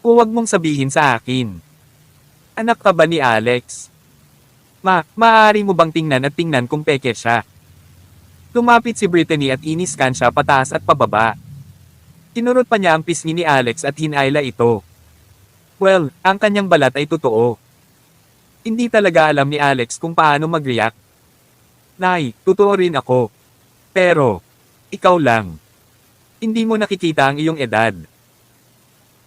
Huwag mong sabihin sa akin. Anak ka ba ni Alex? Maaari mo bang tingnan at tingnan kung peke siya? Lumapit si Brittany at iniskan siya pataas at pababa. Tinurot pa niya ang pisngi ni Alex at hinayla ito. Well, ang kanyang balat ay totoo. Hindi talaga alam ni Alex kung paano mag-react. Nay, totoo rin ako. Pero, ikaw lang. Hindi mo nakikita ang iyong edad.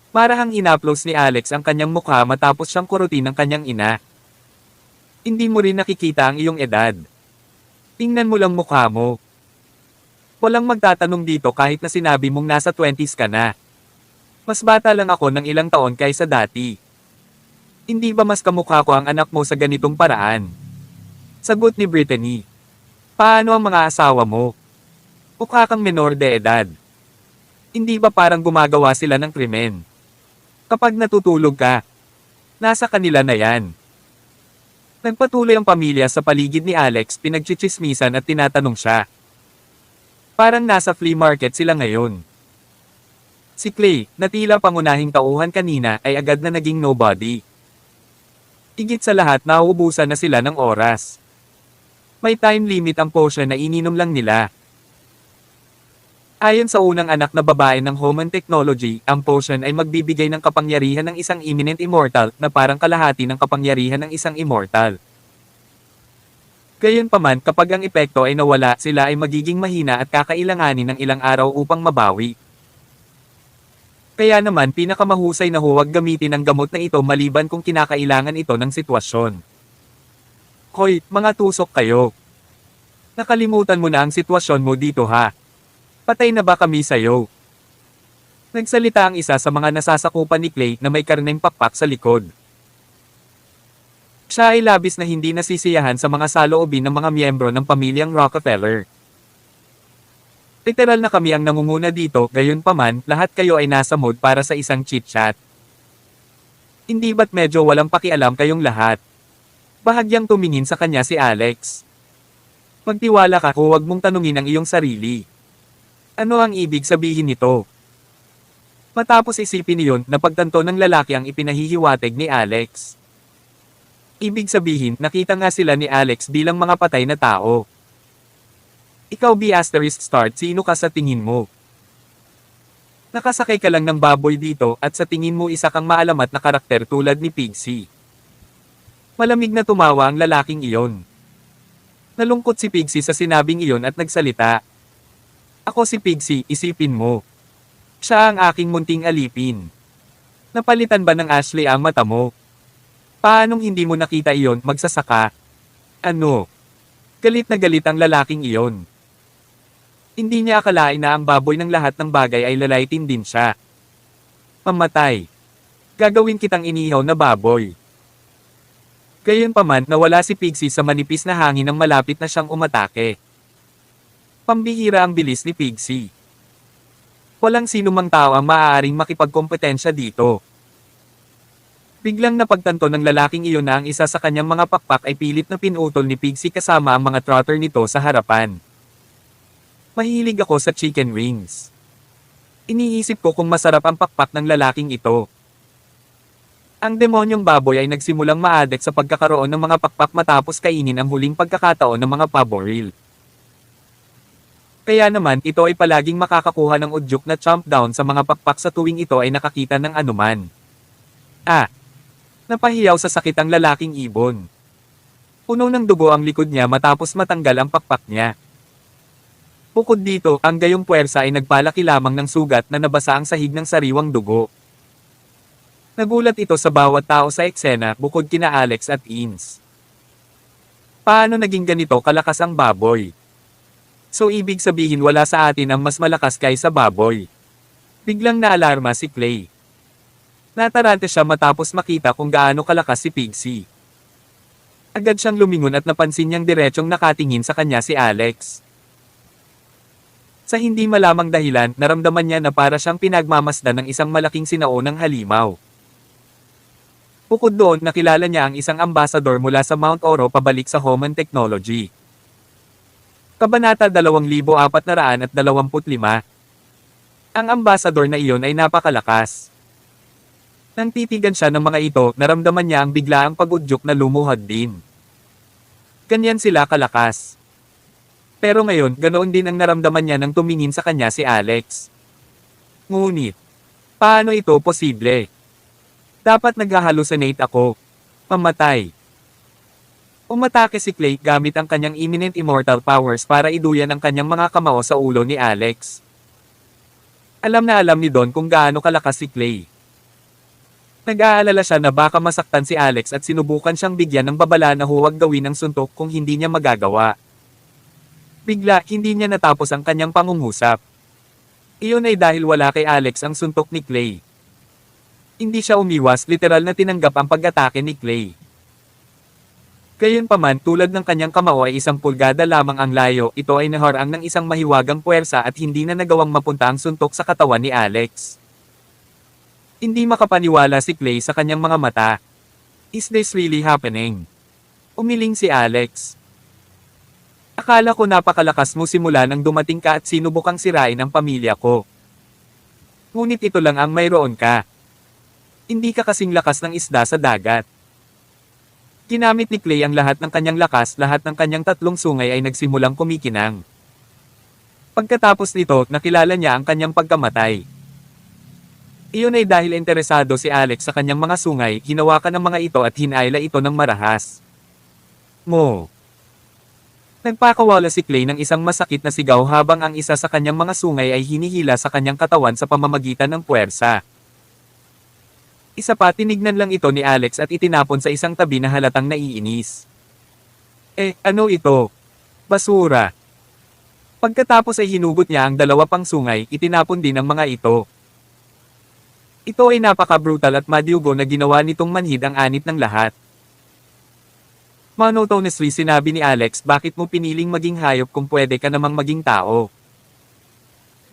Marahang inaplos ni Alex ang kanyang mukha matapos siyang kurutin ng kanyang ina. Hindi mo rin nakikita ang iyong edad. Tingnan mo lang mukha mo. Walang magtatanong dito kahit na sinabi mong nasa 20s ka na. Mas bata lang ako ng ilang taon kaysa dati. Hindi ba mas kamukha ko ang anak mo sa ganitong paraan? Sagot ni Brittany. Paano ang mga asawa mo? Mukha kang menor de edad. Hindi ba parang gumagawa sila ng krimen? Kapag natutulog ka, nasa kanila na yan. Nagpatuloy ang pamilya sa paligid ni Alex, pinagchichismisan at tinatanong siya. Parang nasa flea market sila ngayon. Si Clay, na tila pangunahing tauhan kanina, ay agad na naging nobody. Higit sa lahat, nauubusan na sila ng oras. May time limit ang potion na ininom lang nila. Ayon sa unang anak na babae ng Homan Technology, ang potion ay magbibigay ng kapangyarihan ng isang imminent immortal na parang kalahati ng kapangyarihan ng isang immortal. Gayunpaman kapag ang epekto ay nawala, sila ay magiging mahina at kakailanganin ng ilang araw upang mabawi. Kaya naman pinakamahusay na huwag gamitin ang gamot na ito maliban kung kinakailangan ito ng sitwasyon. Hoy, mga tusok kayo. Nakalimutan mo na ang sitwasyon mo dito ha. Patay na ba kami sa'yo? Nagsalita ang isa sa mga nasasakupan ni Clay na may karneng pakpak sa likod. Siya ay labis na hindi nasisiyahan sa mga saloobin ng mga miyembro ng pamilyang Rockefeller. Literal na kami ang nangunguna dito, gayunpaman, lahat kayo ay nasa mood para sa isang chit-chat. Hindi ba't medyo walang pakialam kayong lahat? Bahagyang tumingin sa kanya si Alex. Magtiwala ka, huwag mong tanungin ang iyong sarili. Ano ang ibig sabihin nito? Matapos isipin niyon, napagtanto ng lalaki ang ipinahihiwatig ni Alex. Ibig sabihin, nakita nga sila ni Alex bilang mga patay na tao. Ikaw ***, sino ka sa tingin mo? Nakasakay ka lang ng baboy dito at sa tingin mo isa kang maalamat na karakter tulad ni Pigsy. Malamig na tumawa ang lalaking iyon. Nalungkot si Pigsy sa sinabing iyon at nagsalita. Ako si Pigsy, isipin mo. Siya ang aking munting alipin. Napalitan ba ng Ashley ang mata mo? Paanong hindi mo nakita iyon, magsasaka? Ano? Galit na galit ang lalaking iyon. Hindi niya akalain na ang baboy ng lahat ng bagay ay lalaitin din siya. Mamatay. Gagawin kitang inihaw na baboy. Gayunpaman, nawala si Pigsy sa manipis na hangin nang malapit na siyang umatake. Pambihira ang bilis ni Pigsy. Walang sinumang tao ang maaaring makipagkompetensya dito. Biglang napagtanto ng lalaking iyon na ang isa sa kanyang mga pakpak ay pilit na pinutol ni Pigsy kasama ang mga trotter nito sa harapan. Mahilig ako sa chicken wings. Iniisip ko kung masarap ang pakpak ng lalaking ito. Ang demonyong baboy ay nagsimulang ma-addict sa pagkakaroon ng mga pakpak matapos kainin ang huling pagkakataon ng mga paboril. Kaya naman ito ay palaging makakakuha ng udyok na chomp down sa mga pakpak sa tuwing ito ay nakakita ng anuman. Napahiyaw sa sakit ang lalaking ibon. Puno ng dugo ang likod niya matapos matanggal ang pakpak niya. Bukod dito, ang gayong puwersa ay nagpalaki lamang ng sugat na nabasa ang sahig ng sariwang dugo. Nagulat ito sa bawat tao sa eksena bukod kina Alex at Ins. Paano naging ganito kalakas ang baboy? So ibig sabihin wala sa atin ang mas malakas kaysa baboy. Biglang naalarma si Clay. Natarante siya matapos makita kung gaano kalakas si Pigsy. Agad siyang lumingon at napansin niyang diretsyong nakatingin sa kanya si Alex. Sa hindi malamang dahilan, naramdaman niya na para siyang pinagmamasdan ng isang malaking sinaunang halimaw. Bukod doon, nakilala niya ang isang ambasador mula sa Mount Oro pabalik sa Homan Technology. Kabanata 2425. Ang ambasador na iyon ay napakalakas. Nang titigan siya ng mga ito, naramdaman niya ang biglaang pag-udyok na lumuhod din. Ganyan sila kalakas. Pero ngayon, ganoon din ang naramdaman niya nang tumingin sa kanya si Alex. Ngunit, paano ito posible? Dapat nag-hallucinate ako. Mamatay. Umatake si Clay gamit ang kanyang imminent immortal powers para iduyan ang kanyang mga kamao sa ulo ni Alex. Alam na alam ni Don kung gaano kalakas si Clay. Nag-aalala siya na baka masaktan si Alex at sinubukan siyang bigyan ng babala na huwag gawin ang suntok kung hindi niya magagawa. Bigla, hindi niya natapos ang kanyang pangungusap. Iyon ay dahil wala kay Alex ang suntok ni Clay. Hindi siya umiwas, literal na tinanggap ang pag-atake ni Clay. Gayunpaman, tulad ng kanyang kamao ay 1 pulgada lamang ang layo, ito ay naharang ng isang mahiwagang puwersa at hindi na nagawang mapunta ang suntok sa katawan ni Alex. Hindi makapaniwala si Clay sa kanyang mga mata. Is this really happening? Umiling si Alex. Akala ko napakalakas mo simula nang dumating ka at sinubukang sirain ang pamilya ko. Ngunit ito lang ang mayroon ka. Hindi ka kasing lakas ng isda sa dagat. Ginamit ni Clay ang lahat ng kanyang lakas, lahat ng kanyang 3 sungay ay nagsimulang kumikinang. Pagkatapos nito, nakilala niya ang kanyang pagkamatay. Iyon ay dahil interesado si Alex sa kanyang mga sungay, hinawakan ng mga ito at hinayla ito ng marahas. Mo. Nagpakawala si Clay ng isang masakit na sigaw habang ang isa sa kanyang mga sungay ay hinihila sa kanyang katawan sa pamamagitan ng puwersa. Isa pa tinignan lang ito ni Alex at itinapon sa isang tabi na halatang naiinis. Ano ito? Basura. Pagkatapos ay hinugot niya ang dalawa pang sungay, itinapon din ang mga ito. Ito ay napaka-brutal at madyugo na ginawa nitong manhid ang anit ng lahat. Monotonously sinabi ni Alex, bakit mo piniling maging hayop kung pwede ka namang maging tao?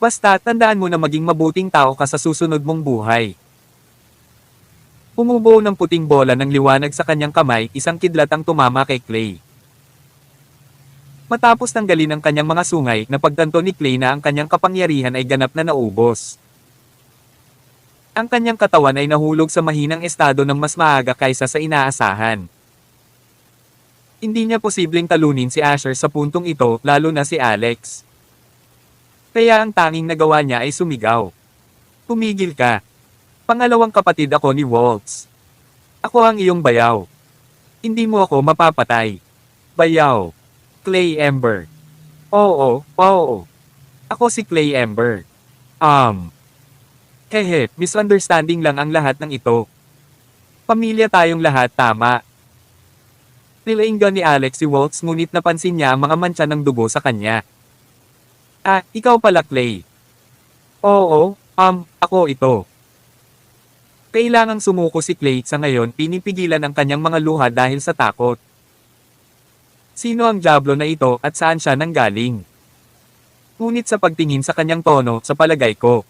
Basta tandaan mo na maging mabuting tao ka sa susunod mong buhay. Pumubuo ng puting bola ng liwanag sa kanyang kamay, isang kidlat ang tumama kay Clay. Matapos tanggalin ang kanyang mga sungay, napagtanto ni Clay na ang kanyang kapangyarihan ay ganap na naubos. Ang kanyang katawan ay nahulog sa mahinang estado ng mas maaga kaysa sa inaasahan. Hindi niya posibleng talunin si Asher sa puntong ito, lalo na si Alex. Kaya ang tanging nagawa niya ay sumigaw. Tumigil ka. Pangalawang kapatid ako ni Waltz. Ako ang iyong bayaw. Hindi mo ako mapapatay. Bayaw. Clay Ember. Oo. Ako si Clay Ember. Misunderstanding lang ang lahat ng ito. Pamilya tayong lahat, tama. Nilainggan ni Alex si Waltz ngunit napansin niya ang mga mantsa ng dugo sa kanya. Ikaw pala Clay. Oo, ako ito. Kailangang sumuko si Clay sa ngayon, pinipigilan ang kanyang mga luha dahil sa takot. Sino ang diablo na ito at saan siya nanggaling? Ngunit sa pagtingin sa kanyang tono, sa palagay ko,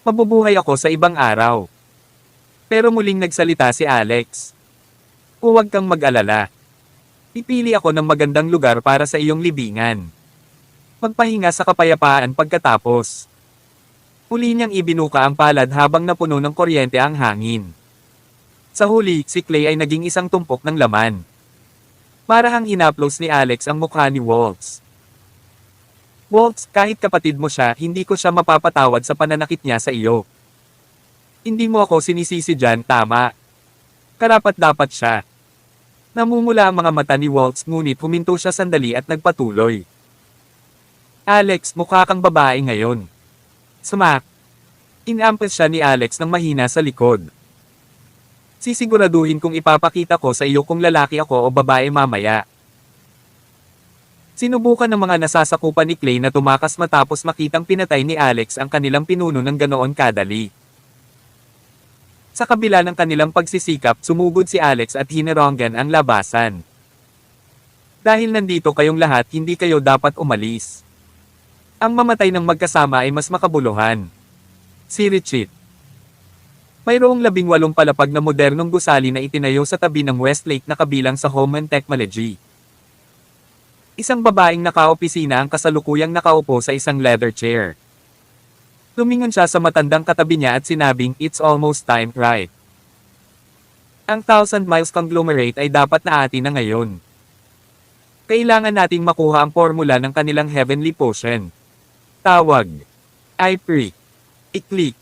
mabubuhay ako sa ibang araw. Pero muling nagsalita si Alex. Huwag kang mag-alala. Pipili ako ng magandang lugar para sa iyong libingan. Magpahinga sa kapayapaan pagkatapos. Muli niyang ibinuka ang palad habang napuno ng kuryente ang hangin. Sa huli, si Clay ay naging isang tumpok ng laman. Marahang inaplos ni Alex ang mukha ni Waltz. Waltz, kahit kapatid mo siya, hindi ko siya mapapatawad sa pananakit niya sa iyo. Hindi mo ako sinisisi dyan, tama. Karapat-dapat siya. Namumula ang mga mata ni Waltz ngunit huminto siya sandali at nagpatuloy. Alex, mukha kang babae ngayon. Smack. Inampes siya ni Alex ng mahina sa likod. Sisiguraduhin kong ipapakita ko sa iyo kung lalaki ako o babae mamaya. Sinubukan ng mga nasasakupan ni Clay na tumakas matapos makitang pinatay ni Alex ang kanilang pinuno ng ganoon kadali. Sa kabila ng kanilang pagsisikap, sumugod si Alex at hineronggan ang labasan. Dahil nandito kayong lahat, hindi kayo dapat umalis. Ang mamatay ng magkasama ay mas makabuluhan. Si Richie. Mayroong 18 palapag na modernong gusali na itinayo sa tabi ng Westlake na kabilang sa Home and Technology. Isang babaeng naka-opisina ang kasalukuyang nakaupo sa isang leather chair. Lumingon siya sa matandang katabi niya at sinabing, "It's almost time, right? Ang 1,000 miles conglomerate ay dapat na atin na ngayon. Kailangan nating makuha ang formula ng kanilang heavenly potion. Tawag. I pray. I-click.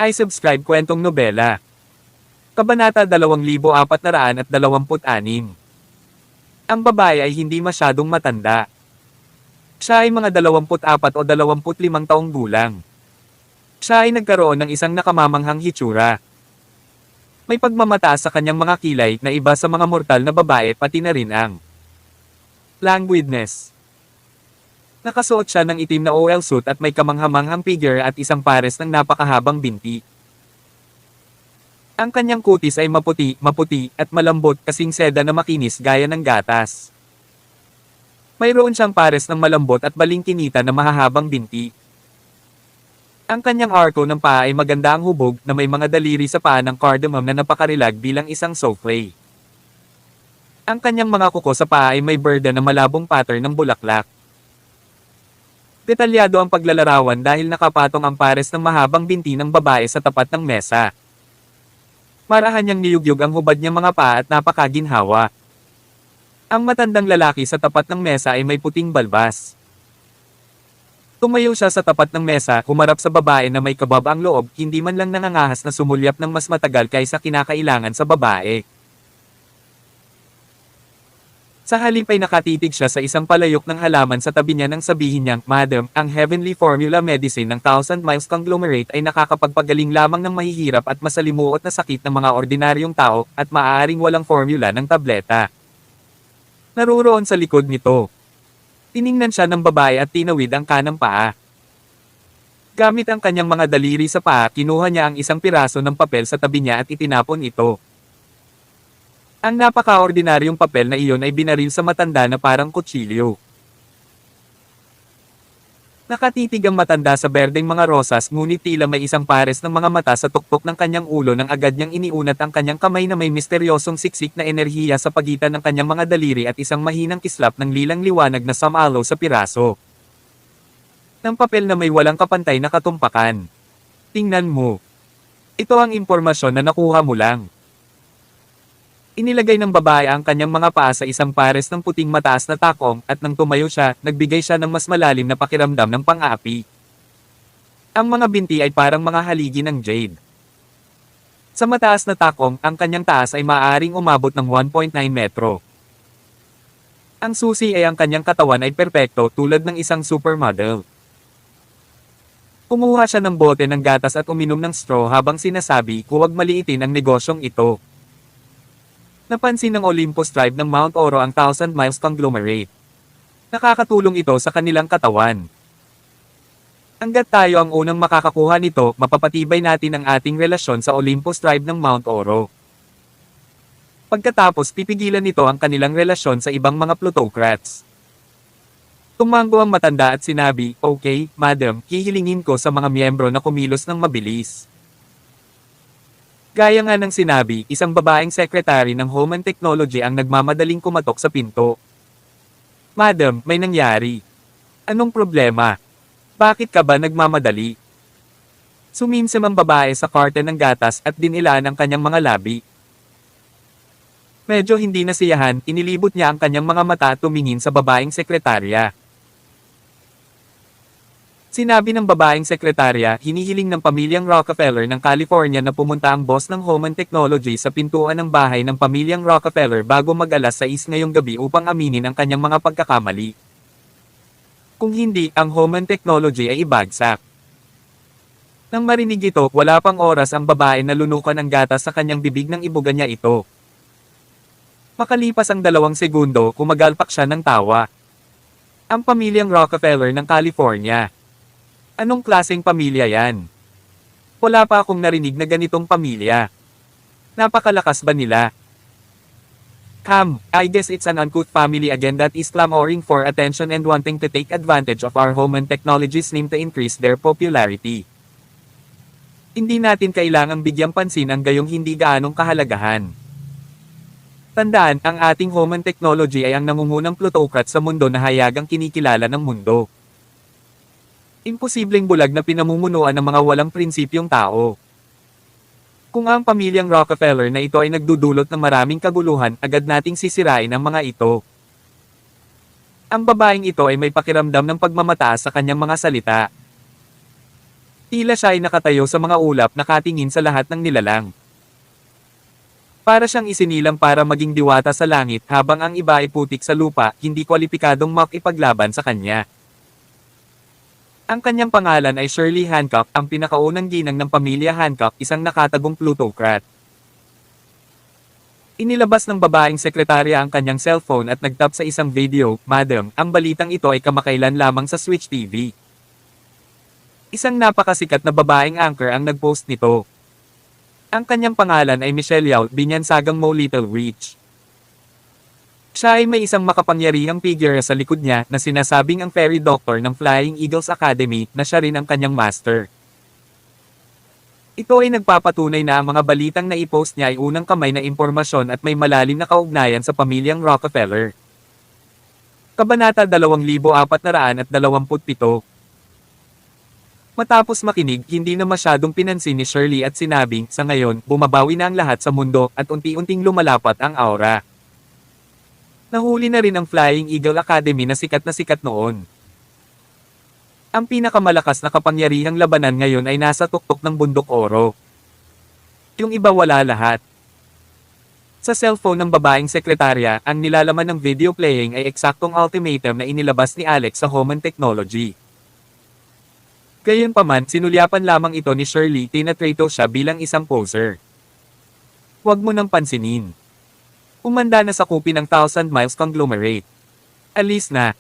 I subscribe kwentong nobela." Kabanata 2426. Ang babae ay hindi masyadong matanda. Siya ay mga 24 o 25 taong gulang. Siya ay nagkaroon ng isang nakamamanghang hitsura. May pagmamataas sa kanyang mga kilay na iba sa mga mortal na babae pati na rin ang languidness. Nakasuot siya ng itim na OL suit at may kamanghamanghang figure at isang pares ng napakahabang binti. Ang kanyang kutis ay maputi at malambot kasing seda na makinis gaya ng gatas. Mayroon siyang pares ng malambot at balingkinita na mahahabang binti. Ang kanyang arko ng paa ay maganda ang hubog na may mga daliri sa paa ng cardamom na napakarilag bilang isang souffle. Ang kanyang mga kuko sa paa ay may berda na malabong pattern ng bulaklak. Detalyado ang paglalarawan dahil nakapatong ang pares ng mahabang binti ng babae sa tapat ng mesa. Marahan niyang niyugyug ang hubad niyang mga paa at napakaginhawa. Ang matandang lalaki sa tapat ng mesa ay may puting balbas. Tumayo siya sa tapat ng mesa, humarap sa babae na may kabab ang loob, hindi man lang nangangahas na sumulyap ng mas matagal kaysa kinakailangan sa babae. Sa halip ay nakatitig siya sa isang palayok ng halaman sa tabi niya nang sabihin niyang, "Madam, ang Heavenly Formula Medicine ng Thousand Miles Conglomerate ay nakakapagpagaling lamang ng mahihirap at masalimuot na sakit ng mga ordinaryong tao, at maaaring walang formula ng tableta." Naruroon sa likod nito. Tiningnan siya ng babae at tinawid ang kanang paa. Gamit ang kanyang mga daliri sa paa, kinuha niya ang isang piraso ng papel sa tabi niya at itinapon ito. Ang napaka-ordinaryong papel na iyon ay binaril sa matanda na parang kutsilyo. Nakatitig ang matanda sa berdeng mga rosas, ngunit tila may isang pares ng mga mata sa tuktok ng kanyang ulo nang agad niyang iniunat ang kanyang kamay na may misteryosong siksik na enerhiya sa pagitan ng kanyang mga daliri at isang mahinang kislap ng lilang liwanag na sumalaw sa piraso ng papel na may walang kapantay na katumpakan. "Tingnan mo. Ito ang impormasyon na nakuha mo lang." Inilagay ng babae ang kanyang mga paa sa isang pares ng puting mataas na takong, at nang tumayo siya, nagbigay siya ng mas malalim na pakiramdam ng pang-aapi. Ang mga binti ay parang mga haligi ng jade. Sa mataas na takong, ang kanyang taas ay maaaring umabot ng 1.9 metro. Ang susi ay ang kanyang katawan ay perpekto tulad ng isang supermodel. Kumuha siya ng bote ng gatas at uminom ng straw habang sinasabi, "Huwag maliitin ang negosyong ito." Napansin ng Olympus Tribe ng Mount Oro ang Thousand Miles Conglomerate. Nakakatulong ito sa kanilang katawan. Hangga't tayo ang unang makakakuha nito, mapapatibay natin ang ating relasyon sa Olympus Tribe ng Mount Oro. Pagkatapos pipigilan nito ang kanilang relasyon sa ibang mga plutocrats. Tumango ang matanda at sinabi, "Okay, madam, hihilingin ko sa mga miyembro na kumilos ng mabilis." Gaya nga ng sinabi, isang babaeng sekretary ng Home and Technology ang nagmamadaling kumatok sa pinto. "Madam, may nangyari. Anong problema? Bakit ka ba nagmamadali?" Sumimsim ang babae sa karte ng gatas at dinilaan ang kanyang mga labi. Medyo hindi nasiyahan, inilibot niya ang kanyang mga mata at tumingin sa babaeng sekretarya. Sinabi ng babaeng sekretarya, hinihiling ng pamilyang Rockefeller ng California na pumunta ang boss ng Home and Technology sa pintuan ng bahay ng pamilyang Rockefeller bago mag-alas 6 ngayong gabi upang aminin ang kanyang mga pagkakamali. Kung hindi, ang Home and Technology ay ibagsak. Nang marinig ito, wala pang oras ang babae na lunukan ang gatas sa kanyang bibig nang ibuga niya ito. Makalipas ang 2 segundo, kumagalpak siya ng tawa. Ang pamilyang Rockefeller ng California. Anong klaseng pamilya yan? Wala pa akong narinig na ganitong pamilya. Napakalakas ba nila? I guess it's an uncouth family again that is clamoring for attention and wanting to take advantage of our Home and Technology's name to increase their popularity. Hindi natin kailangang bigyang pansin ang gayong hindi gaanong kahalagahan. Tandaan, ang ating Home and Technology ay ang nangungunang plutocrat sa mundo na hayagang kinikilala ng mundo. Imposibleng bulag na pinamumunuan ng mga walang prinsipyong tao. Kung ang pamilyang Rockefeller na ito ay nagdudulot ng maraming kaguluhan, agad nating sisirain ang mga ito. Ang babaeng ito ay may pakiramdam ng pagmamataas sa kanyang mga salita. Tila siya ay nakatayo sa mga ulap, nakatingin sa lahat ng nilalang. Para siyang isinilang para maging diwata sa langit, habang ang iba ay putik sa lupa, hindi kwalipikadong makipaglaban sa kanya. Ang kanyang pangalan ay Shirley Hancock, ang pinakaunang ginang ng pamilya Hancock, isang nakatagong plutocrat. Inilabas ng babaeng sekretarya ang kanyang cellphone at nagtap sa isang video. "Madam, ang balitang ito ay kamakailan lamang sa Switch TV." Isang napakasikat na babaeng anchor ang nagpost nito. Ang kanyang pangalan ay Michelle Yao, binyansagang Mo Little Witch. Siya ay may isang makapangyarihang figure sa likod niya na sinasabing ang fairy doctor ng Flying Eagles Academy na siya rin ang kanyang master. Ito ay nagpapatunay na ang mga balitang na-i-post niya ay unang kamay na impormasyon at may malalim na kaugnayan sa pamilyang Rockefeller. Kabanata 2427. Matapos makinig, hindi na masyadong pinansin ni Shirley at sinabing, "Sa ngayon, bumabawi na ang lahat sa mundo," at unti-unting lumalapat ang aura. Nahuli na rin ang Flying Eagle Academy na sikat noon. Ang pinakamalakas na kapangyarihang labanan ngayon ay nasa tuktok ng Bundok Oro. Yung iba wala lahat. Sa cellphone ng babaeng sekretarya, ang nilalaman ng video playing ay eksaktong ultimatum na inilabas ni Alex sa Homan Technology. Gayunpaman, sinulyapan lamang ito ni Shirley, tinatrato siya bilang isang poser. Huwag mo nang pansinin. Umanda na sa kupi ng Thousand Miles Conglomerate. Alis na.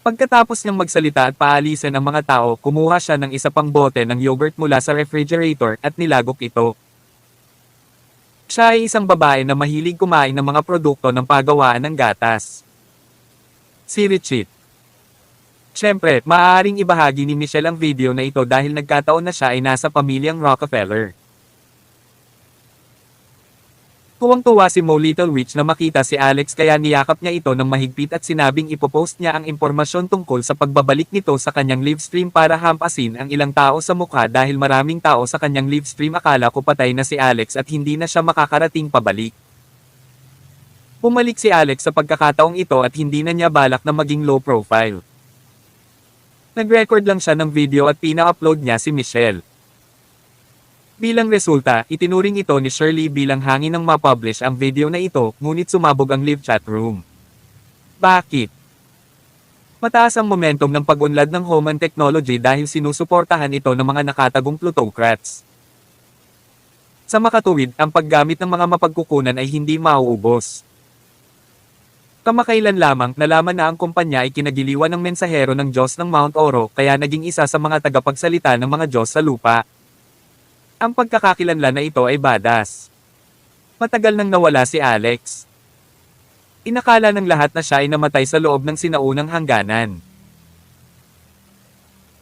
Pagkatapos niyang magsalita at paalisan ang mga tao, kumuha siya ng isa pang bote ng yogurt mula sa refrigerator at nilagok ito. Siya ay isang babae na mahilig kumain ng mga produkto ng pagawaan ng gatas. Si Richie. Siyempre, maaaring ibahagi ni Michelle ang video na ito dahil nagkataon na siya ay nasa pamilyang Rockefeller. Tuwang-tuwa si Mo Little Witch na makita si Alex kaya niyakap niya ito ng mahigpit at sinabing ipopost niya ang impormasyon tungkol sa pagbabalik nito sa kanyang livestream para hampasin ang ilang tao sa mukha dahil maraming tao sa kanyang livestream akala ko patay na si Alex at hindi na siya makakarating pabalik. Bumalik si Alex sa pagkakataong ito at hindi na niya balak na maging low profile. Nag-record lang siya ng video at pina-upload niya si Michelle. Bilang resulta, itinuring ito ni Shirley bilang hangin nang ma-publish ang video na ito, ngunit sumabog ang live chat room. Bakit? Mataas ang momentum ng pag-unlad ng Homan Technology dahil sinusuportahan ito ng mga nakatagong plutocrats. Sa makatuwid, ang paggamit ng mga mapagkukunan ay hindi mauubos. Kamakailan lamang, nalaman na ang kumpanya ay kinagiliwan ng mensahero ng Diyos ng Mount Oro kaya naging isa sa mga tagapagsalita ng mga Diyos sa lupa. Ang pagkakakilanlan na ito ay badass. Matagal nang nawala si Alex. Inakala ng lahat na siya ay namatay sa loob ng sinaunang hangganan.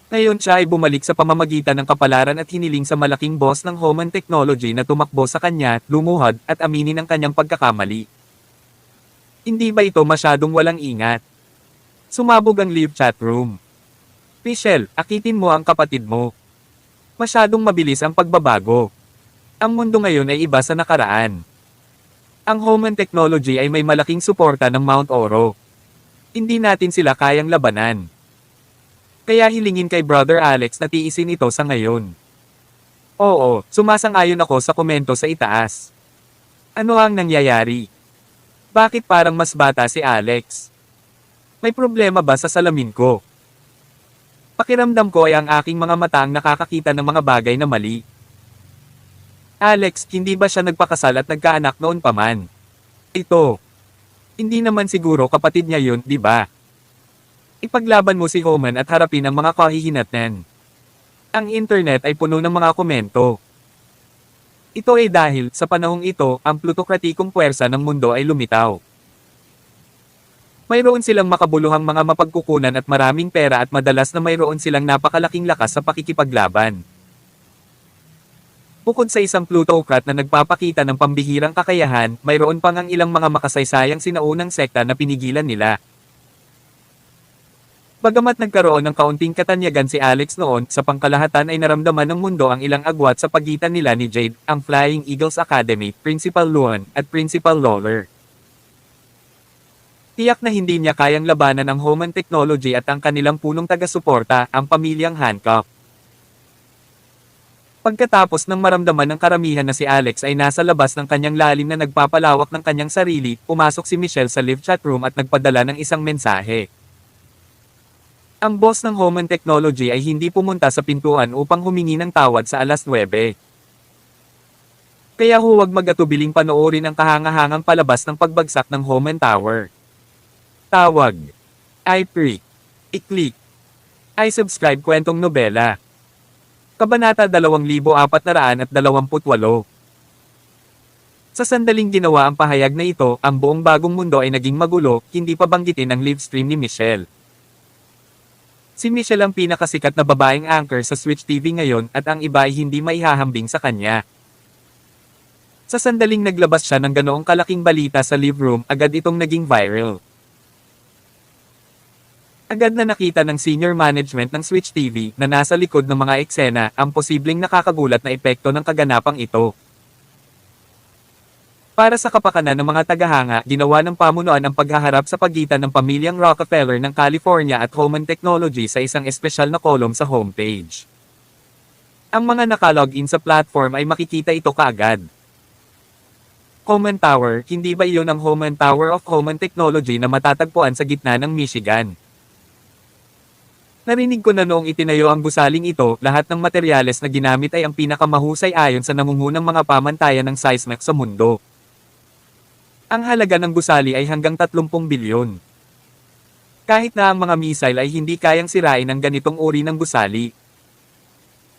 Ngayon siya ay bumalik sa pamamagitan ng kapalaran at hiniling sa malaking boss ng Homan Technology na tumakbo sa kanya, lumuhod, at aminin ang kanyang pagkakamali. Hindi ba ito masyadong walang ingat? Sumabog ang live chat room. Michelle, akitin mo ang kapatid mo. Masyadong mabilis ang pagbabago. Ang mundo ngayon ay iba sa nakaraan. Ang Homan Technology ay may malaking suporta ng Mount Oro. Hindi natin sila kayang labanan. Kaya hilingin kay Brother Alex na tiisin ito sa ngayon. Oo, sumasang-ayon ako sa komento sa itaas. Ano ang nangyayari? Bakit parang mas bata si Alex? May problema ba sa salamin ko? Pakiramdam ko ay ang aking mga mata ang nakakakita ng mga bagay na mali. Alex, hindi ba siya nagpakasal at nagkaanak noon pa man? Ito. Hindi naman siguro kapatid niya yun, di ba? Ipaglaban mo si Homan at harapin ang mga kahihinatnan. Ang internet ay puno ng mga komento. Ito ay dahil, sa panahong ito, ang plutokratikong puwersa ng mundo ay lumitaw. Mayroon silang makabuluhang mga mapagkukunan at maraming pera at madalas na mayroon silang napakalaking lakas sa pakikipaglaban. Bukod sa isang plutocrat na nagpapakita ng pambihirang kakayahan, mayroon pang ang ilang mga makasaysayang sinaunang sekta na pinigilan nila. Bagamat nagkaroon ng kaunting katanyagan si Alex noon, sa pangkalahatan ay naramdaman ng mundo ang ilang agwat sa pagitan nila ni Jade, ang Flying Eagles Academy, Principal Luan, at Principal Lawler. Tiyak na hindi niya kayang labanan ang Homan Technology at ang kanilang punong taga-suporta, ang pamilyang Hancock. Pagkatapos ng maramdaman ng karamihan na si Alex ay nasa labas ng kanyang lalim na nagpapalawak ng kanyang sarili, pumasok si Michelle sa live chat room at nagpadala ng isang mensahe. Ang boss ng Homan Technology ay hindi pumunta sa pintuan upang humingi ng tawad sa 9:00. Kaya huwag mag-atubiling panoorin ang kahangahangang palabas ng pagbagsak ng Homan Tower. Tawag. I-pre. I-click. I-subscribe kwentong nobela. Kabanata 2428. Sa sandaling ginawa ang pahayag na ito, ang buong bagong mundo ay naging magulo, hindi pa banggitin ang live stream ni Michelle. Si Michelle ang pinakasikat na babaeng anchor sa Switch TV ngayon at ang iba ay hindi maihahambing sa kanya. Sa sandaling naglabas siya ng ganoong kalaking balita sa live room, agad itong naging viral. Agad na nakita ng senior management ng Switch TV na nasa likod ng mga eksena ang posibleng nakakagulat na epekto ng kaganapang ito. Para sa kapakanan ng mga tagahanga, ginawa ng pamunuan ang paghaharap sa pagitan ng pamilyang Rockefeller ng California at Homan Technology sa isang espesyal na kolom sa homepage. Ang mga nakalogin sa platform ay makikita ito kaagad. Homan Tower, hindi ba iyon ang Homan Tower of Homan Technology na matatagpuan sa gitna ng Michigan? Narinig ko na noong itinayo ang gusaling ito, lahat ng materyales na ginamit ay ang pinakamahusay ayon sa nangungunang mga pamantayan ng seismic sa mundo. Ang halaga ng gusali ay hanggang 30 bilyon. Kahit na ang mga missile ay hindi kayang sirain ang ganitong uri ng gusali.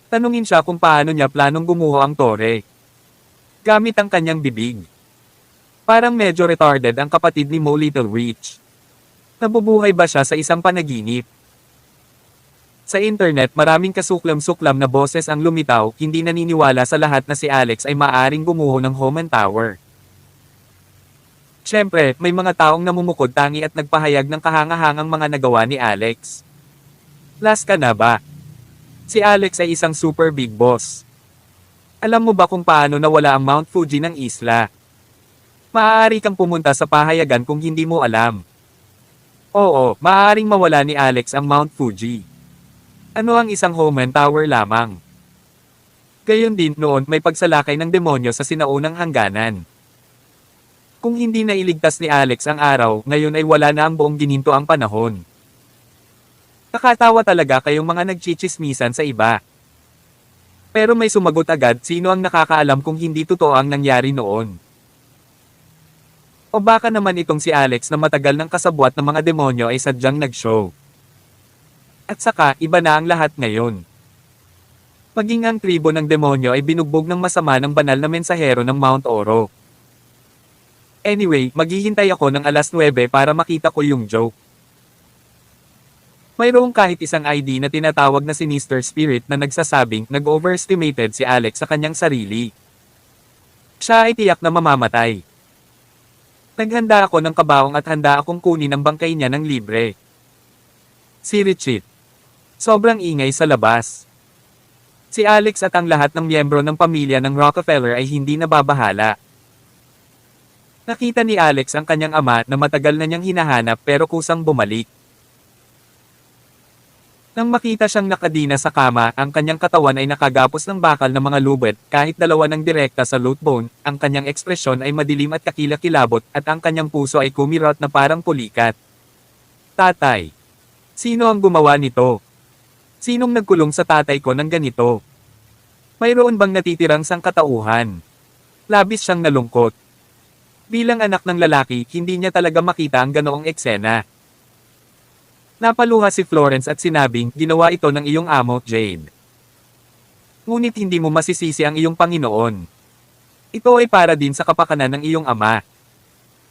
Tanungin siya kung paano niya planong gumuho ang tore. Gamit ang kanyang bibig. Parang medyo retarded ang kapatid ni Mo Little Rich. Nabubuhay ba siya sa isang panaginip? Sa internet maraming kasuklam-suklam na boses ang lumitaw, hindi naniniwala sa lahat na si Alex ay maaaring gumuho ng Homan Tower. Siyempre, may mga taong namumukod tangi at nagpahayag ng kahangahangang mga nagawa ni Alex. Last ka na ba? Si Alex ay isang super big boss. Alam mo ba kung paano nawala ang Mount Fuji ng isla? Maaari kang pumunta sa pahayagan kung hindi mo alam. Oo, maaaring mawala ni Alex ang Mount Fuji. Ano ang isang Homan Tower lamang? Gayon din noon may pagsalakay ng demonyo sa sinaunang hangganan. Kung hindi nailigtas ni Alex ang araw, ngayon ay wala na ang buong gininto ang panahon. Nakatawa talaga kayong mga nagchichismisan sa iba. Pero may sumagot agad, sino ang nakakaalam kung hindi totoo ang nangyari noon? O baka naman itong si Alex na matagal ng kasabwat ng mga demonyo ay sadyang nag-show. At saka, iba na ang lahat ngayon. Maging ang tribo ng demonyo ay binugbog ng masama ng banal na mensahero ng Mount Oro. Anyway, maghihintay ako ng alas 9 para makita ko yung joke. Mayroong kahit isang ID na tinatawag na Sinister Spirit na nagsasabing nag-overestimated si Alex sa kanyang sarili. Siya ay tiyak na mamamatay. Naghanda ako ng kabaong at handa akong kunin ang bangkay niya ng libre. Si Richie. Sobrang ingay sa labas. Si Alex at ang lahat ng miyembro ng pamilya ng Rockefeller ay hindi nababahala. Nakita ni Alex ang kanyang ama na matagal na niyang hinahanap pero kusang bumalik. Nang makita siyang nakadina sa kama, ang kanyang katawan ay nakagapos ng bakal ng mga lubid, kahit dalawa ng direkta sa loot bone, ang kanyang ekspresyon ay madilim at kakilakilabot at ang kanyang puso ay kumirot na parang pulikat. Tatay. Sino ang gumawa nito? Sinong nagkulong sa tatay ko ng ganito? Mayroon bang natitirang sangkatauhan? Labis siyang nalungkot. Bilang anak ng lalaki, hindi niya talaga makita ang ganoong eksena. Napaluha si Florence at sinabing, ginawa ito ng iyong amo, Jade. Ngunit hindi mo masisisi ang iyong Panginoon. Ito ay para din sa kapakanan ng iyong ama.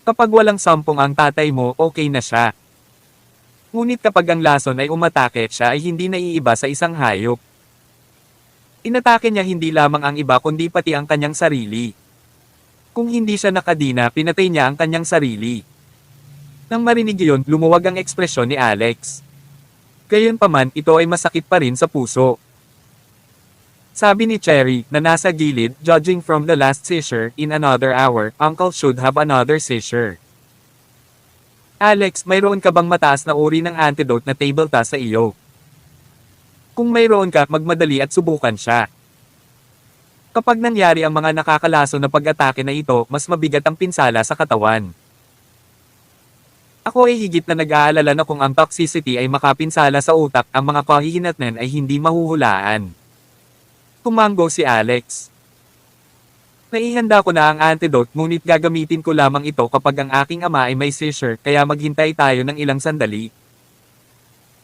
Kapag walang sampung ang tatay mo, okay na siya. Ngunit kapag ang lason ay umatake, siya ay hindi naiiba sa isang hayop. Inatake niya hindi lamang ang iba kundi pati ang kanyang sarili. Kung hindi siya nakadina, pinatay niya ang kanyang sarili. Nang marinig iyon, lumuwag ang ekspresyon ni Alex. Gayunpaman, ito ay masakit pa rin sa puso. Sabi ni Cherry, na nasa gilid, judging from the last seizure, in another hour, Uncle should have another seizure. Alex, mayroon ka bang mataas na uri ng antidote na table task sa iyo? Kung mayroon ka, magmadali at subukan siya. Kapag nangyari ang mga nakakalaso na pag-atake na ito, mas mabigat ang pinsala sa katawan. Ako ay higit na nag-aalala na kung ang toxicity ay makapinsala sa utak, ang mga kahihinatnan ay hindi mahuhulaan. Tumanggo si Alex. Naihanda ko na ang antidote ngunit gagamitin ko lamang ito kapag ang aking ama ay may seizure kaya maghintay tayo ng ilang sandali.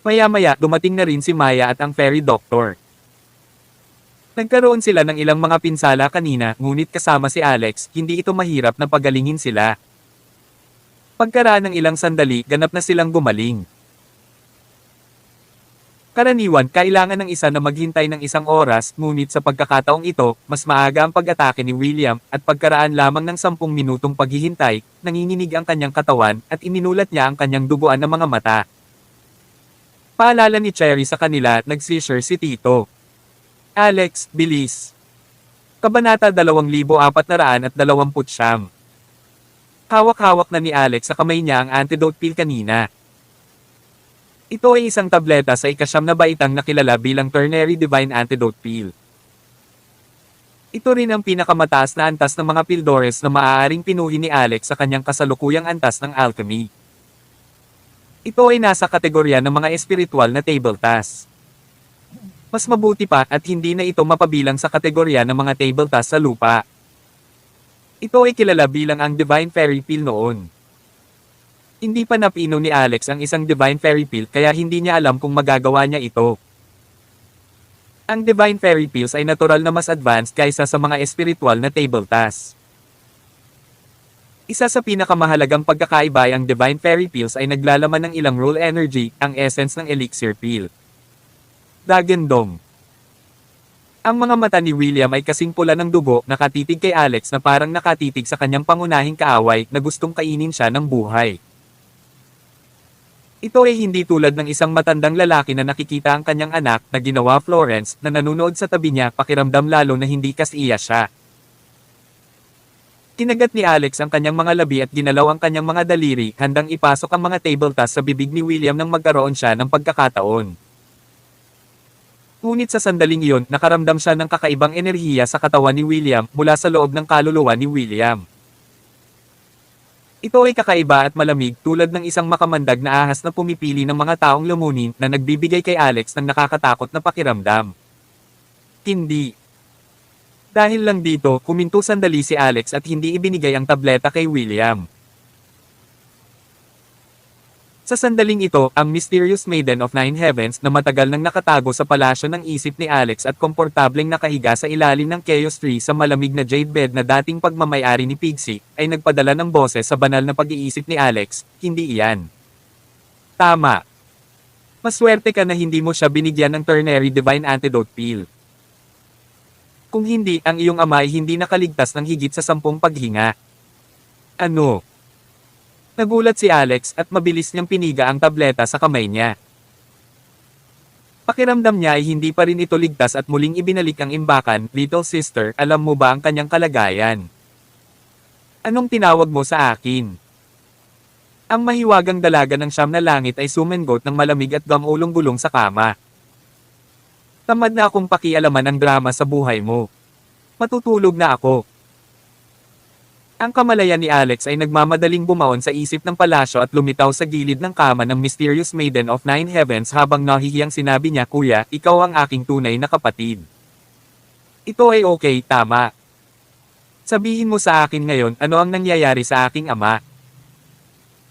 Maya-maya dumating na rin si Maya at ang fairy doctor. Nagkaroon sila ng ilang mga pinsala kanina ngunit kasama si Alex, hindi ito mahirap na pagalingin sila. Pagkaraan ng ilang sandali, ganap na silang gumaling. Karaniwan, kailangan ng isa na maghintay ng isang oras, ngunit sa pagkakataong ito, mas maaga ang pag-atake ni William, at pagkaraan lamang ng 10 minutong paghihintay, nanginginig ang kanyang katawan, at ininulat niya ang kanyang duguan ng mga mata. Paalala ni Cherry sa kanila, nag-seizure si Tito. Alex, bilis. Kabanata 2429. Hawak-hawak na ni Alex sa kamay niya ang antidote pill kanina. Ito ay isang tableta sa ikasyam na baitang na kilala bilang Ternary Divine Antidote Pill. Ito rin ang pinakamataas na antas ng mga Pildores na maaaring pinuhin ni Alex sa kanyang kasalukuyang antas ng alchemy. Ito ay nasa kategorya ng mga espiritual na table task. Mas mabuti pa at hindi na ito mapabilang sa kategorya ng mga table task sa lupa. Ito ay kilala bilang ang Divine Fairy Pill noon. Hindi pa napino ni Alex ang isang Divine Fairy Pill kaya hindi niya alam kung magagawa niya ito. Ang Divine Fairy Pills ay natural na mas advanced kaysa sa mga espiritual na table tasks. Isa sa pinakamahalagang pagkakaiba ay ang Divine Fairy Pills ay naglalaman ng ilang rule energy, ang essence ng Elixir Pill. Dagendong. Ang mga mata ni William ay kasing pula ng dugo, nakatitig kay Alex na parang nakatitig sa kanyang pangunahing kaaway na gustong kainin siya ng buhay. Ito ay hindi tulad ng isang matandang lalaki na nakikita ang kanyang anak na ginawa Florence na nanunood sa tabi niya pakiramdam lalo na hindi kasiya siya. Kinagat ni Alex ang kanyang mga labi at ginalaw ang kanyang mga daliri handang ipasok ang mga table tasks sa bibig ni William nang magkaroon siya ng pagkakataon. Ngunit sa sandaling iyon nakaramdam siya ng kakaibang enerhiya sa katawan ni William mula sa loob ng kaluluwa ni William. Ito ay kakaiba at malamig tulad ng isang makamandag na ahas na pumipili ng mga taong lumunin na nagbibigay kay Alex ng nakakatakot na pakiramdam. Hindi. Dahil lang dito, kuminto sandali si Alex at hindi ibinigay ang tableta kay William. Sa sandaling ito, ang Mysterious Maiden of Nine Heavens na matagal nang nakatago sa palasyo ng isip ni Alex at komportableng nakahiga sa ilalim ng Chaos Tree sa malamig na jade bed na dating pagmamayari ni Pixie, ay nagpadala ng boses sa banal na pag-iisip ni Alex, hindi iyan. Tama. Maswerte ka na hindi mo siya binigyan ng Ternary Divine Antidote Pill. Kung hindi, ang iyong ama ay hindi nakaligtas ng higit sa 10 paghinga. Ano? Nagulat si Alex at mabilis niyang piniga ang tableta sa kamay niya. Pakiramdam niya ay hindi pa rin ito ligtas at muling ibinalik ang imbakan, "Little sister, alam mo ba ang kanyang kalagayan? Anong tinawag mo sa akin?" Ang mahiwagang dalaga ng siyam na langit ay sumengot ng malamig at gamulong-gulong sa kama. "Tamad na akong pakialaman ang drama sa buhay mo. Matutulog na ako." Ang kamalayan ni Alex ay nagmamadaling bumaon sa isip ng palasyo at lumitaw sa gilid ng kama ng Mysterious Maiden of Nine Heavens habang nahihiyang sinabi niya, "Kuya, ikaw ang aking tunay na kapatid. Ito ay okay, tama. Sabihin mo sa akin ngayon ano ang nangyayari sa aking ama."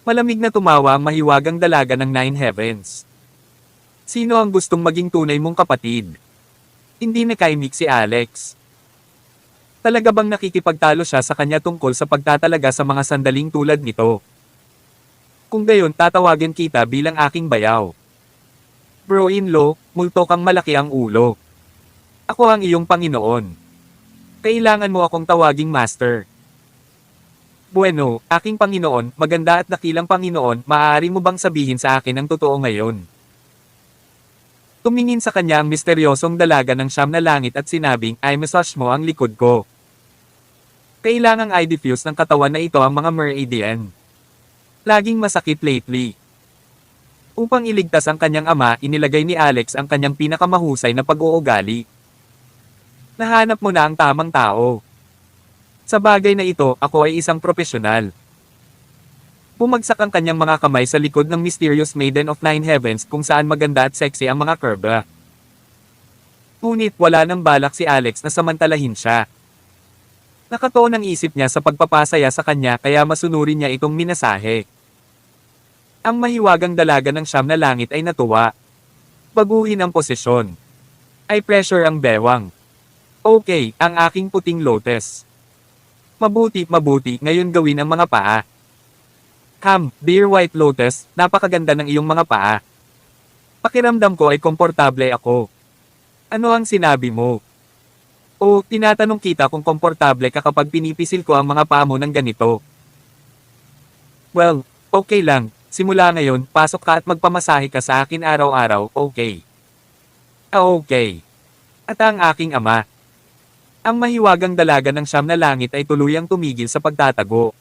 Malamig na tumawa ang mahiwagang dalaga ng Nine Heavens. "Sino ang gustong maging tunay mong kapatid?" Hindi nakaimik si Alex. Talaga bang nakikipagtalo siya sa kanya tungkol sa pagtatalaga sa mga sandaling tulad nito? Kung gayon tatawagin kita bilang aking bayaw. Bro-in-law, multo kang malaki ang ulo. Ako ang iyong Panginoon. Kailangan mo akong tawaging master. Bueno, aking Panginoon, maganda at dakilang Panginoon, maaari mo bang sabihin sa akin ang totoo ngayon? Tumingin sa kanya ang misteryosong dalaga ng siyam na langit at sinabing, "Ay massage mo ang likod ko. Kailangang i-diffuse ng katawan na ito ang mga meridian. Laging masakit lately." Upang iligtas ang kanyang ama, inilagay ni Alex ang kanyang pinakamahusay na pag-uugali. "Nahanap mo na ang tamang tao. Sa bagay na ito, ako ay isang propesyonal." Bumagsak ang kanyang mga kamay sa likod ng Mysterious Maiden of Nine Heavens kung saan maganda at sexy ang mga curve. Ngunit wala nang balak si Alex na samantalahin siya. Nakatoon ang isip niya sa pagpapasaya sa kanya kaya masunurin niya itong minasahe. Ang mahiwagang dalaga ng siyam na langit ay natuwa. Baguhin ang posisyon. "Ay pressure ang bewang. Okay, ang aking puting lotus. Mabuti, ngayon gawin ang mga paa. Dear White Lotus, napakaganda ng iyong mga paa. Pakiramdam ko ay komportable ako. Ano ang sinabi mo? O, tinatanong kita kung komportable ka kapag pinipisil ko ang mga paa mo ng ganito. Well, okay lang, simula ngayon, pasok ka at magpamasahe ka sa akin araw-araw, okay? Okay. At ang aking ama. Ang mahiwagang dalaga ng siyam na langit ay tuluyang tumigil sa pagtatago.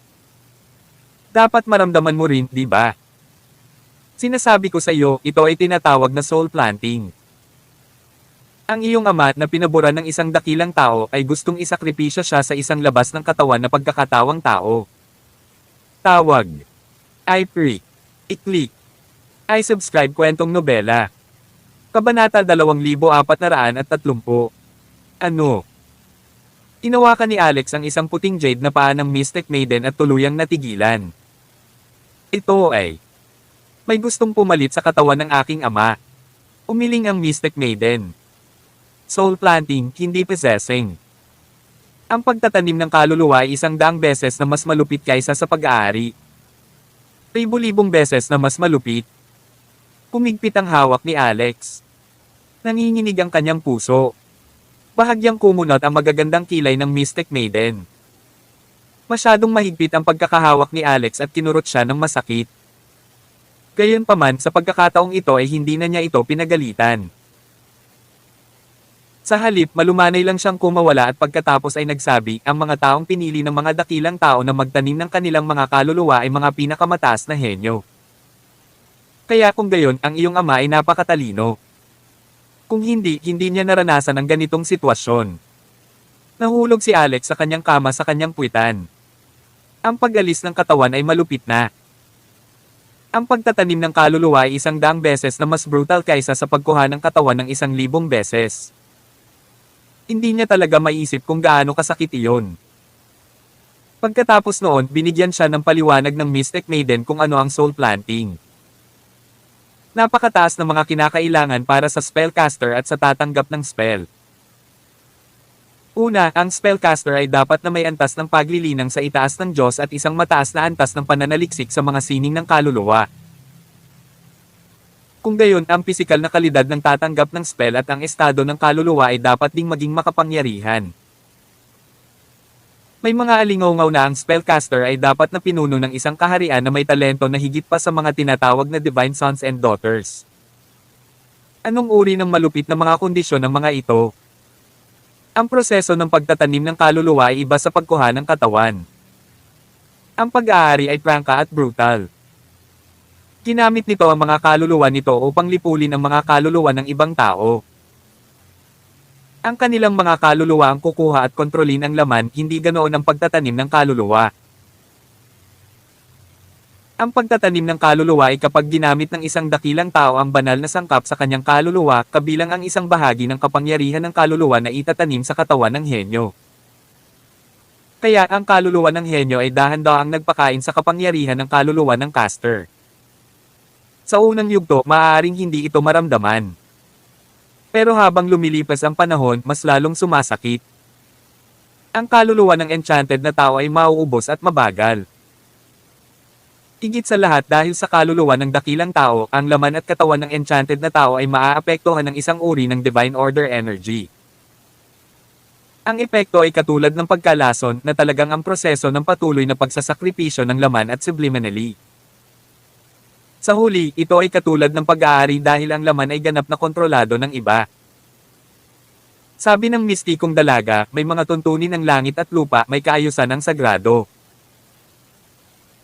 Dapat maramdaman mo rin, di ba? Sinasabi ko sa iyo, ito ay tinatawag na soul planting. Ang iyong ama na pinaboran ng isang dakilang tao ay gustong isakripisyo siya sa isang labas ng katawan na pagkakatawang tao. Tawag. I-Freak. I-Click. I-Subscribe Kwentong Nobela. Kabanata 2430. Ano? Tinawakan ni Alex ang isang puting jade na paa ng Mystic Maiden at tuluyang natigilan. Ito ay, may gustong pumalit sa katawan ng aking ama. Umiling ang Mystic Maiden. Soul planting, hindi possessing. Ang pagtatanim ng kaluluwa ay 100 beses na mas malupit kaysa sa pag-aari. Libo-libong beses na mas malupit. Kumigpit ang hawak ni Alex. Nanginginig ang kanyang puso. Bahagyang kumunot ang magagandang kilay ng Mystic Maiden. Masyadong mahigpit ang pagkakahawak ni Alex at kinurot siya ng masakit. Gayunpaman sa pagkakataong ito ay hindi na niya ito pinagalitan. Sa halip malumanay lang siyang kumawala at pagkatapos ay nagsabi, ang mga taong pinili ng mga dakilang tao na magtanim ng kanilang mga kaluluwa ay mga pinakamataas na henyo. Kaya kung gayon, ang iyong ama ay napakatalino. Kung hindi niya naranasan ang ganitong sitwasyon. Nahulog si Alex sa kanyang kama sa kanyang puwitan. Ang pag-alis ng katawan ay malupit na. Ang pagtatanim ng kaluluwa ay 100 beses na mas brutal kaysa sa pagkuha ng katawan ng 1,000 beses. Hindi niya talaga maiisip kung gaano kasakit iyon. Pagkatapos noon, binigyan siya ng paliwanag ng Mystic Maiden kung ano ang soul planting. Napakataas na mga kinakailangan para sa spellcaster at sa tatanggap ng spell. Una, ang spellcaster ay dapat na may antas ng paglilinang sa itaas ng Diyos at isang mataas na antas ng pananaliksik sa mga sining ng kaluluwa. Kung gayon, ang pisikal na kalidad ng tatanggap ng spell at ang estado ng kaluluwa ay dapat ding maging makapangyarihan. May mga alingaw na ang spellcaster ay dapat na pinuno ng isang kaharian na may talento na higit pa sa mga tinatawag na divine sons and daughters. Anong uri ng malupit na mga kondisyon ng mga ito? Ang proseso ng pagtatanim ng kaluluwa ay iba sa pagkuha ng katawan. Ang pag-aari ay prangka at brutal. Ginamit nito ang mga kaluluwa nito upang lipulin ang mga kaluluwa ng ibang tao. Ang kanilang mga kaluluwa ang kukuha at kontrolin ang laman, hindi ganoon ang pagtatanim ng kaluluwa. Ang pagtatanim ng kaluluwa ay kapag ginamit ng isang dakilang tao ang banal na sangkap sa kanyang kaluluwa, kabilang ang isang bahagi ng kapangyarihan ng kaluluwa na itatanim sa katawan ng henyo. Kaya ang kaluluwa ng henyo ay dahan-daang nagpakain sa kapangyarihan ng kaluluwa ng caster. Sa unang yugto, maaaring hindi ito maramdaman. Pero habang lumilipas ang panahon, mas lalong sumasakit. Ang kaluluwa ng enchanted na tao ay mauubos at mabagal. Higit sa lahat dahil sa kaluluwa ng dakilang tao, ang laman at katawan ng enchanted na tao ay maaapektuhan ng isang uri ng divine order energy. Ang epekto ay katulad ng pagkalason na talagang ang proseso ng patuloy na pagsasakripisyo ng laman at subliminally. Sa huli, ito ay katulad ng pag-aari dahil ang laman ay ganap na kontrolado ng iba. Sabi ng mistikong dalaga, may mga tuntunin ng langit at lupa, may kaayusan ng sagrado.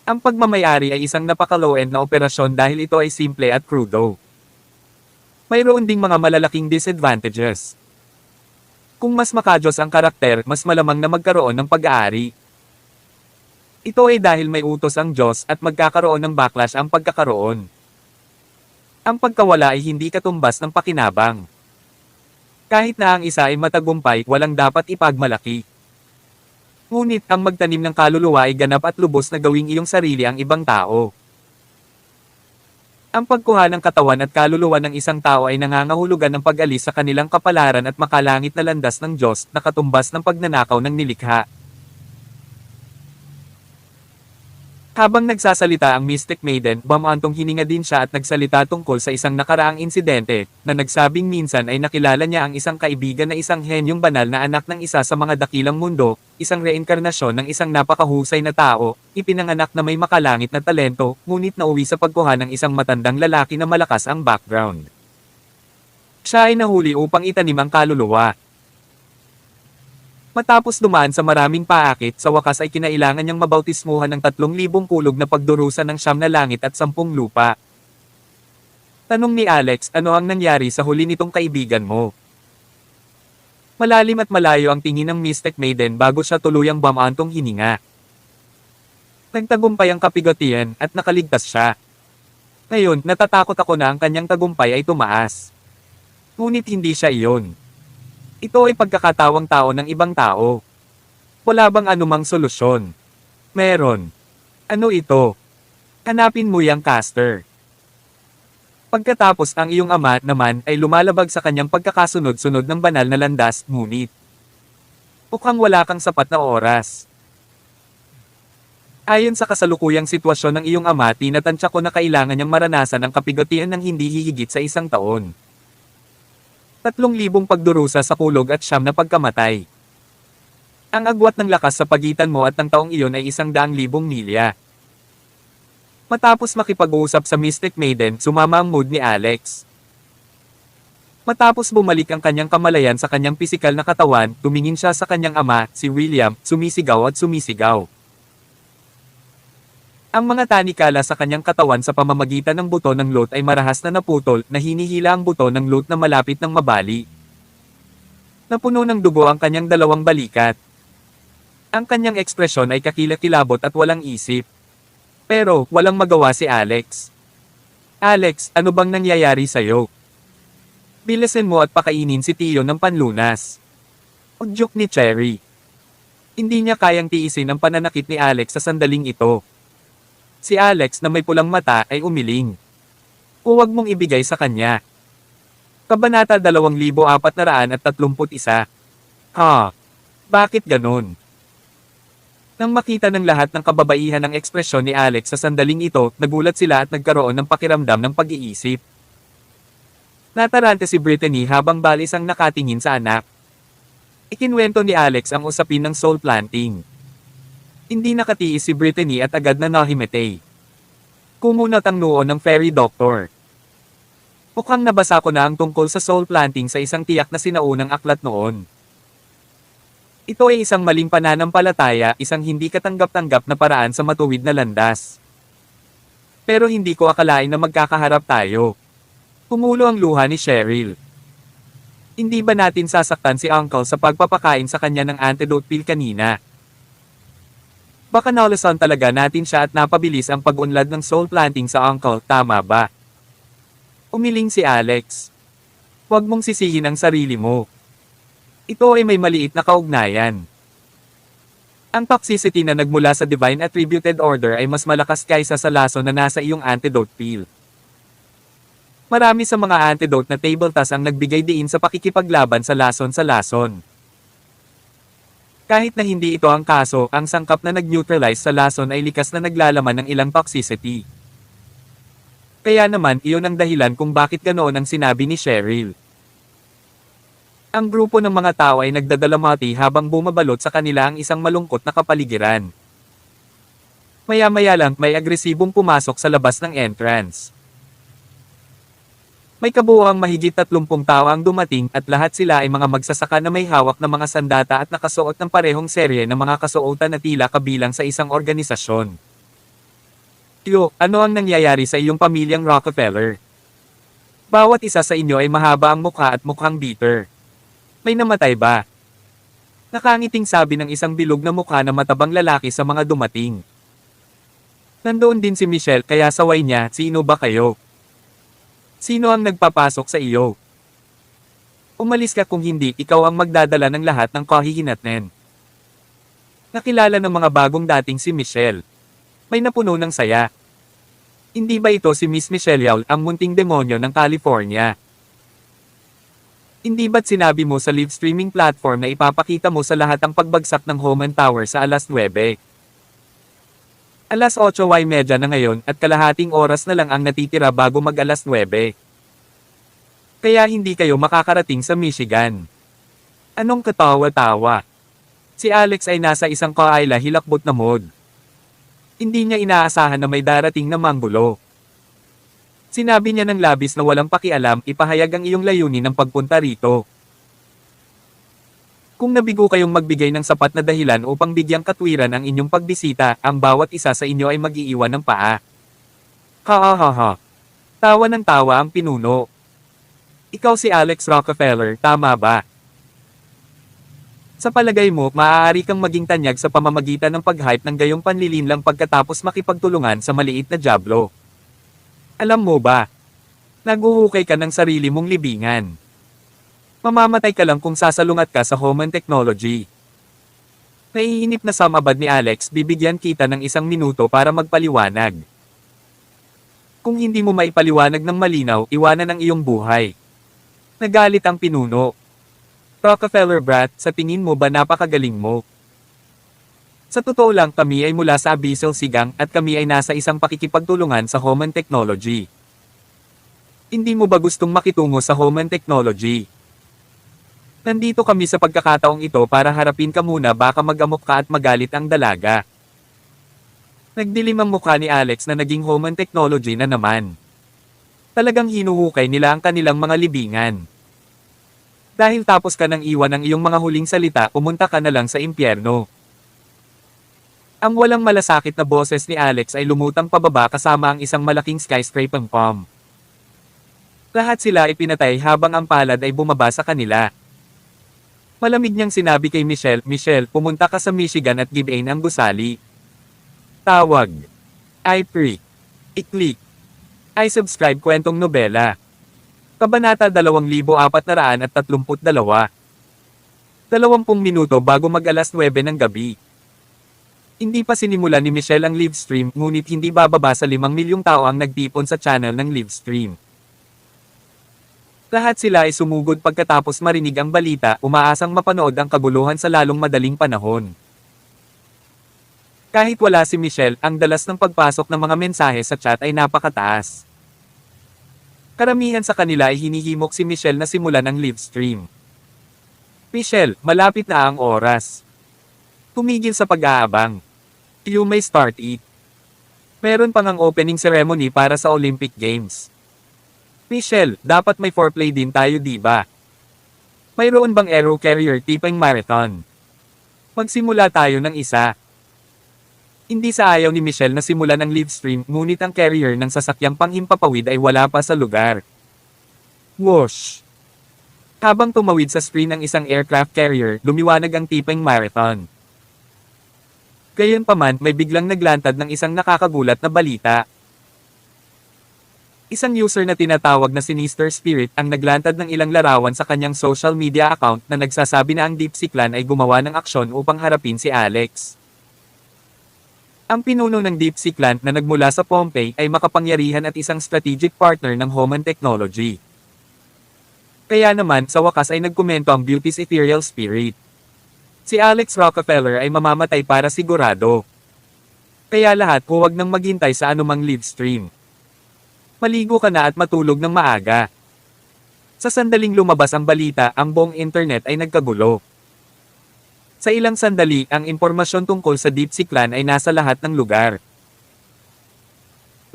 Ang pagmamayari ay isang napaka-low-end na operasyon dahil ito ay simple at crudo. Mayroon ding mga malalaking disadvantages. Kung mas makajos ang karakter, mas malamang na magkaroon ng pag-aari. Ito ay dahil may utos ang Diyos at magkakaroon ng backlash ang pagkakaroon. Ang pagkawala ay hindi katumbas ng pakinabang. Kahit na ang isa ay matagumpay, walang dapat ipagmalaki. Ngunit ang magtanim ng kaluluwa ay ganap at lubos na gawing iyong sarili ang ibang tao. Ang pagkuha ng katawan at kaluluwa ng isang tao ay nangangahulugan ng pag-alis sa kanilang kapalaran at makalangit na landas ng Diyos na katumbas ng pagnanakaw ng nilikha. Habang nagsasalita ang Mystic Maiden, bumantong hininga din siya at nagsalita tungkol sa isang nakaraang insidente, na nagsabing minsan ay nakilala niya ang isang kaibigan na isang henyong banal na anak ng isa sa mga dakilang mundo, isang reinkarnasyon ng isang napakahusay na tao, ipinanganak na may makalangit na talento, ngunit nauwi sa pagkuha ng isang matandang lalaki na malakas ang background. Siya ay nahuli upang itanim ang kaluluwa. Matapos dumaan sa maraming paakit, sa wakas ay kinailangan niyang mabautismuhan ng 3,000 kulog na pagdurusa ng 9 na langit at 10 lupa. Tanong ni Alex, ano ang nangyari sa huli nitong kaibigan mo? Malalim at malayo ang tingin ng Mystic Maiden bago siya tuluyang bumantong hininga. Nagtagumpay ang kapigatian at nakaligtas siya. Ngayon, natatakot ako na ang kanyang tagumpay ay tumaas. Ngunit hindi siya iyon. Ito ay pagkakatawang tao ng ibang tao. Wala bang anumang solusyon? Meron. Ano ito? Hanapin mo yang caster. Pagkatapos ang iyong ama naman ay lumalabag sa kanyang pagkakasunod-sunod ng banal na landas, ngunit mukhang wala kang sapat na oras. Ayon sa kasalukuyang sitwasyon ng iyong ama, tinatantya ko na kailangan niyang maranasan ang kapigatian ng hindi hihigit sa 1 taon. 3,000 pagdurusa sa kulog at 9 na pagkamatay. Ang agwat ng lakas sa pagitan mo at ng taong iyon ay 100,000 milya. Matapos makipag-uusap sa Mystic Maiden, sumama ang mood ni Alex. Matapos bumalik ang kanyang kamalayan sa kanyang pisikal na katawan, tumingin siya sa kanyang ama, si William, sumisigaw at sumisigaw. Ang mga tanikala sa kanyang katawan sa pamamagitan ng buto ng lot ay marahas na naputol, na hinihila ang buto ng lot na malapit ng mabali. Napuno ng dugo ang kanyang 2 balikat. Ang kanyang ekspresyon ay kakilakilabot at walang isip. Pero, walang magawa si Alex. Alex, ano bang nangyayari sa'yo? Bilisin mo at pakainin si Tio ng panlunas. Udyok ni Cherry. Hindi niya kayang tiisin ang pananakit ni Alex sa sandaling ito. Si Alex na may pulang mata ay umiling. Huwag mong ibigay sa kanya. Kabanata 2431. Ha? Bakit ganon? Nang makita ng lahat ng kababaihan ng ekspresyon ni Alex sa sandaling ito, nagulat sila at nagkaroon ng pakiramdam ng pag-iisip. Natarante si Brittany habang balis ang nakatingin sa anak. Ikinwento ni Alex ang usapin ng soul planting. Hindi nakatiis si Brittany at agad na nahimatay. Kumunat ang noo ng fairy doctor. Mukhang nabasa ko na ang tungkol sa soul planting sa isang tiyak na sinaunang aklat noon. Ito ay isang maling pananampalataya, isang hindi katanggap-tanggap na paraan sa matuwid na landas. Pero hindi ko akalain na magkakaharap tayo. Pumulo ang luha ni Cheryl. Hindi ba natin sasaktan si Uncle sa pagpapakain sa kanya ng antidote pill kanina? Baka naulasan talaga natin siya at napabilis ang pag-unlad ng soul planting sa Uncle, tama ba? Umiling si Alex. Huwag mong sisihin ang sarili mo. Ito ay may maliit na kaugnayan. Ang toxicity na nagmula sa Divine Attributed Order ay mas malakas kaysa sa lason na nasa iyong antidote pill. Marami sa mga antidote na table tas ang nagbigay diin sa pakikipaglaban sa lason. Kahit na hindi ito ang kaso, ang sangkap na nag-neutralize sa lason ay likas na naglalaman ng ilang toxicity. Kaya naman, iyon ang dahilan kung bakit ganoon ang sinabi ni Cheryl. Ang grupo ng mga tao ay nagdadalamati habang bumabalot sa kanila ang isang malungkot na kapaligiran. Maya-maya lang, may agresibong pumasok sa labas ng entrance. May kabuuang mahigit 30 tao ang dumating at lahat sila ay mga magsasaka na may hawak na mga sandata at nakasuot ng parehong serye ng mga kasuotan na tila kabilang sa isang organisasyon. Tio, ano ang nangyayari sa iyong pamilyang Rockefeller? Bawat isa sa inyo ay mahaba ang mukha at mukhang bitter. May namatay ba? Nakangiting sabi ng isang bilog na mukha na matabang lalaki sa mga dumating. Nandoon din si Michelle kaya saway niya, sino ba kayo? Sino ang nagpapasok sa iyo? Umalis ka kung hindi, ikaw ang magdadala ng lahat ng kahihinatnen. Nakilala ng mga bagong dating si Michelle. May napuno ng saya. Hindi ba ito si Miss Michelle Yaul, ang munting demonyo ng California? Hindi ba't sinabi mo sa live streaming platform na ipapakita mo sa lahat ang pagbagsak ng Homan Tower sa alas 9? Alas 8:30 na ngayon at kalahating oras na lang ang natitira bago mag alas 9. Kaya hindi kayo makakarating sa Michigan. Anong katawa-tawa? Si Alex ay nasa isang kaayla hilakbot na mood. Hindi niya inaasahan na may darating na manggulo. Sinabi niya ng labis na walang pakialam, ipahayag ang iyong layunin ng pagpunta rito. Kung nabigo kayong magbigay ng sapat na dahilan upang bigyang katwiran ang inyong pagbisita, ang bawat isa sa inyo ay mag-iiwan ng paa. Ha. Tawa ng tawa ang pinuno. Ikaw si Alex Rockefeller, tama ba? Sa palagay mo, maaari kang maging tanyag sa pamamagitan ng pag-hype ng gayong panlilinlang pagkatapos makipagtulungan sa maliit na dyablo. Alam mo ba? Naguhukay ka ng sarili mong libingan. Mamamatay ka lang kung sasalungat ka sa Homan Technology. Naiinip na samabad ni Alex, bibigyan kita ng 1 minuto para magpaliwanag. Kung hindi mo maipaliwanag ng malinaw, iwanan ang iyong buhay. Nagalit ang pinuno. Rockefeller brat, sa tingin mo ba napakagaling mo? Sa totoo lang, kami ay mula sa Abyssal Sigang at kami ay nasa isang pakikipagtulungan sa Homan Technology. Hindi mo ba gustong makitungo sa Homan Technology? Nandito kami sa pagkakataong ito para harapin ka muna, baka mag-amok ka at magalit ang dalaga. Nagdilim ang mukha ni Alex na naging Homan Technology na naman. Talagang hinuhukay nila ang kanilang mga libingan. Dahil tapos ka nang iwan ang iyong mga huling salita, pumunta ka na lang sa impyerno. Ang walang malasakit na boses ni Alex ay lumutang pababa kasama ang isang malaking skyscraping bomb. Lahat sila ay pinatay habang ang palad ay bumaba sa kanila. Malamig niyang sinabi kay Michelle, "Michelle, pumunta ka sa Michigan at gibain ang gusali." Tawag. I-pre. I-click. I-subscribe kwentong nobela. Kabanata 2432. 20 minuto bago mag-alas 9 ng gabi. Hindi pa sinimula ni Michelle ang live stream, ngunit hindi bababa sa 5 milyong tao ang nagtipon sa channel ng live stream. Lahat sila ay sumugod pagkatapos marinig ang balita, umaasang mapanood ang kaguluhan sa lalong madaling panahon. Kahit wala si Michelle, ang dalas ng pagpasok ng mga mensahe sa chat ay napakataas. Karamihan sa kanila ay hinihimok si Michelle na simulan ang live stream. "Michelle, malapit na ang oras. Tumigil sa pag-aabang. You may start it. Meron pang ang opening ceremony para sa Olympic Games. Michelle, dapat may foreplay din tayo, di ba? Mayroon bang aero carrier tipeng marathon? Magsimula tayo ng isa." Hindi sa ayaw ni Michelle na simulan ang live stream, ngunit ang carrier ng sasakyang panghimpapawid ay wala pa sa lugar. Whoosh! Habang tumawid sa screen ang isang aircraft carrier, lumiwanag ang tipeng marathon. Gayunpaman, may biglang naglantad ng isang nakakagulat na balita. Isang user na tinatawag na Sinister Spirit ang naglantad ng ilang larawan sa kanyang social media account na nagsasabi na ang DeepSeek Clan ay gumawa ng aksyon upang harapin si Alex. Ang pinuno ng DeepSeek Clan na nagmula sa Pompeii ay makapangyarihan at isang strategic partner ng Homan Technology. Kaya naman, sa wakas ay nagkomento ang Beauty's Ethereal Spirit. Si Alex Rockefeller ay mamamatay para sigurado. Kaya lahat, huwag nang maghintay sa anumang live stream. Maligo ka na at matulog ng maaga. Sa sandaling lumabas ang balita, ang buong internet ay nagkagulo. Sa ilang sandali, ang impormasyon tungkol sa DeepSeek Clan ay nasa lahat ng lugar.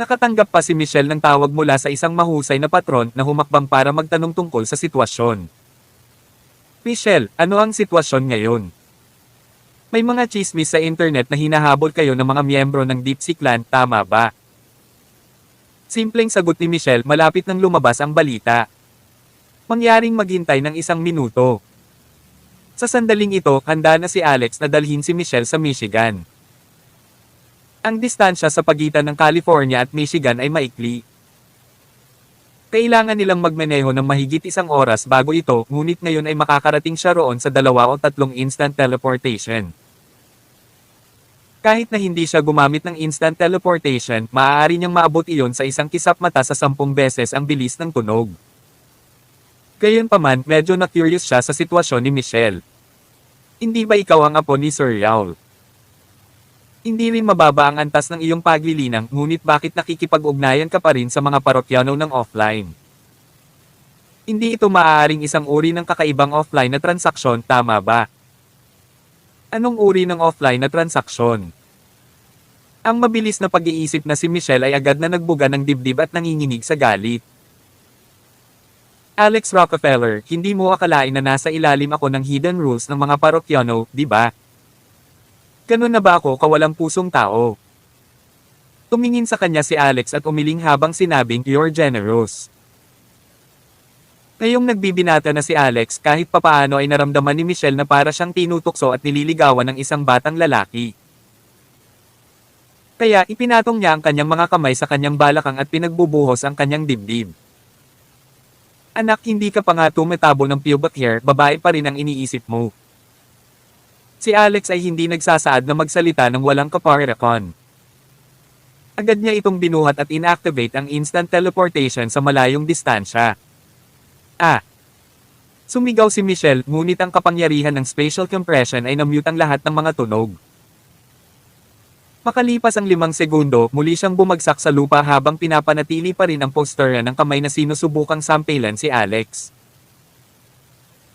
Nakatanggap pa si Michelle ng tawag mula sa isang mahusay na patron na humakbang para magtanong tungkol sa sitwasyon. "Michelle, ano ang sitwasyon ngayon? May mga chismis sa internet na hinahabol kayo ng mga miyembro ng DeepSeek Clan, tama ba?" Simpleng sagot ni Michelle, malapit nang lumabas ang balita. Mangyaring maghintay ng 1 minuto. Sa sandaling ito, handa na si Alex na dalhin si Michelle sa Michigan. Ang distansya sa pagitan ng California at Michigan ay maikli. Kailangan nilang magmaneho ng mahigit 1 oras bago ito, ngunit ngayon ay makakarating siya roon sa 2 o 3 instant teleportation. Kahit na hindi siya gumamit ng instant teleportation, maaari niyang maabot iyon sa isang kisap mata sa 10 beses ang bilis ng tunog. Gayunpaman, medyo na-curious siya sa sitwasyon ni Michelle. Hindi ba ikaw ang apo ni Sir Yaul? Hindi rin mababa ang antas ng iyong paglilinang, ngunit bakit nakikipag-ugnayan ka pa rin sa mga parokyano ng offline? Hindi ito maaaring isang uri ng kakaibang offline na transaksyon, tama ba? Anong uri ng offline na transaksyon? Ang mabilis na pag-iisip na si Michelle ay agad na nagbuga ng dibdib at nanginginig sa galit. "Alex Rockefeller, hindi mo akalain na nasa ilalim ako ng hidden rules ng mga parokyano, di ba? Ganun na ba ako kawalang pusong tao?" Tumingin sa kanya si Alex at umiling habang sinabing, "You're generous." Ngayong nagbibinata na si Alex kahit papaano ay naramdaman ni Michelle na para siyang tinutukso at nililigawan ng isang batang lalaki. Kaya ipinatong niya ang kanyang mga kamay sa kanyang balakang at pinagbubuhos ang kanyang dibdib. Anak, hindi ka pa nga tumatabo ng pubic hair, babae pa rin ang iniisip mo. Si Alex ay hindi nagsasaad na magsalita ng walang kaparerakon. Agad niya itong binuhat at inactivate ang instant teleportation sa malayong distansya. Sumigaw si Michelle, ngunit ang kapangyarihan ng spatial compression ay namute ang lahat ng mga tunog. Makalipas ang 5 segundo, muli siyang bumagsak sa lupa habang pinapanatili pa rin ang postura ng kamay na sinusubukang sampelan si Alex.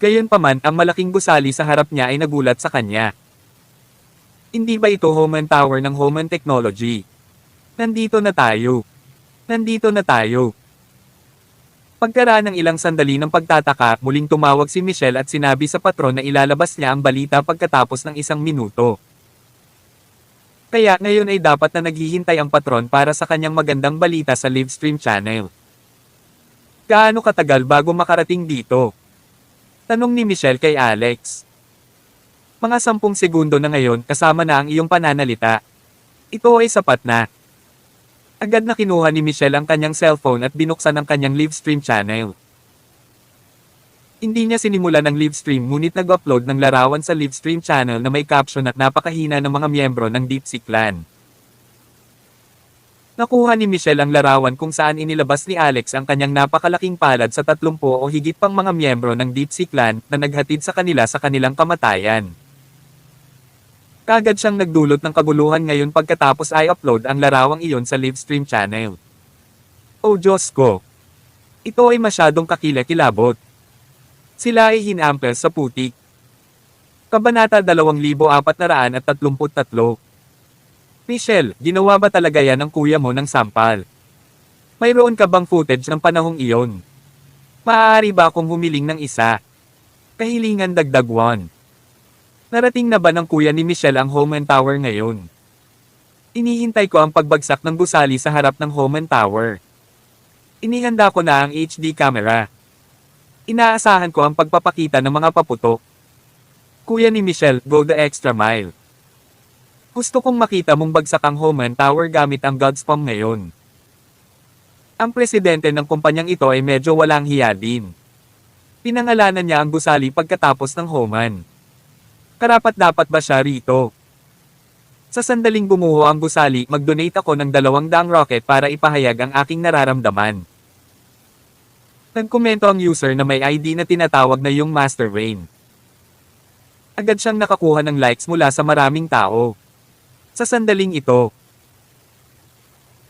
Gayunpaman, ang malaking gusali sa harap niya ay nagulat sa kanya. Hindi ba ito Homan Tower ng Homan Technology? Nandito na tayo. Nandito na tayo. Pagkaraan ng ilang sandali ng pagtataka, muling tumawag si Michelle at sinabi sa patron na ilalabas niya ang balita pagkatapos ng 1 minuto. Kaya ngayon ay dapat na naghihintay ang patron para sa kanyang magandang balita sa livestream channel. Gaano katagal bago makarating dito? Tanong ni Michelle kay Alex. Mga 10 segundo na ngayon kasama na ang iyong pananalita. Ito ay sapat na. Agad na kinuha ni Michelle ang kanyang cellphone at binuksan ang kanyang livestream channel. Hindi niya sinimulan ang livestream ngunit nag-upload ng larawan sa livestream channel na may caption at napakahina ng mga miyembro ng DeepSeek clan. Nakuha ni Michelle ang larawan kung saan inilabas ni Alex ang kanyang napakalaking palad sa 30 o higit pang mga miyembro ng DeepSeek clan na naghatid sa kanila sa kanilang kamatayan. Kagad siyang nagdulot ng kaguluhan ngayon pagkatapos ay upload ang larawang iyon sa livestream channel. Oh Diyos ko! Ito ay masyadong kakilakilabot. Sila ay hinampel sa putik. Kabanata 2433. Michelle, ginawa ba talaga yan ng kuya mo ng sampal? Mayroon ka bang footage ng panahong iyon? Maaari ba akong humiling ng isa? Kahilingan dagdag 1. Narating na ba ng kuya ni Michelle ang Homan Tower ngayon? Inihintay ko ang pagbagsak ng gusali sa harap ng Homan Tower. Inihanda ko na ang HD camera. Inaasahan ko ang pagpapakita ng mga paputok. Kuya ni Michelle, go the extra mile. Gusto kong makita mong bagsak ang Homan Tower gamit ang God's Palm ngayon. Ang presidente ng kumpanyang ito ay medyo walang hiya din. Pinangalanan niya ang gusali pagkatapos ng Homan. Karapat-dapat ba siya rito? Sa sandaling bumuho ang gusali, mag-donate ako ng 200 rocket para ipahayag ang aking nararamdaman. Nagkomento ang user na may ID na tinatawag na yung Master Wayne. Agad siyang nakakuha ng likes mula sa maraming tao. Sa sandaling ito,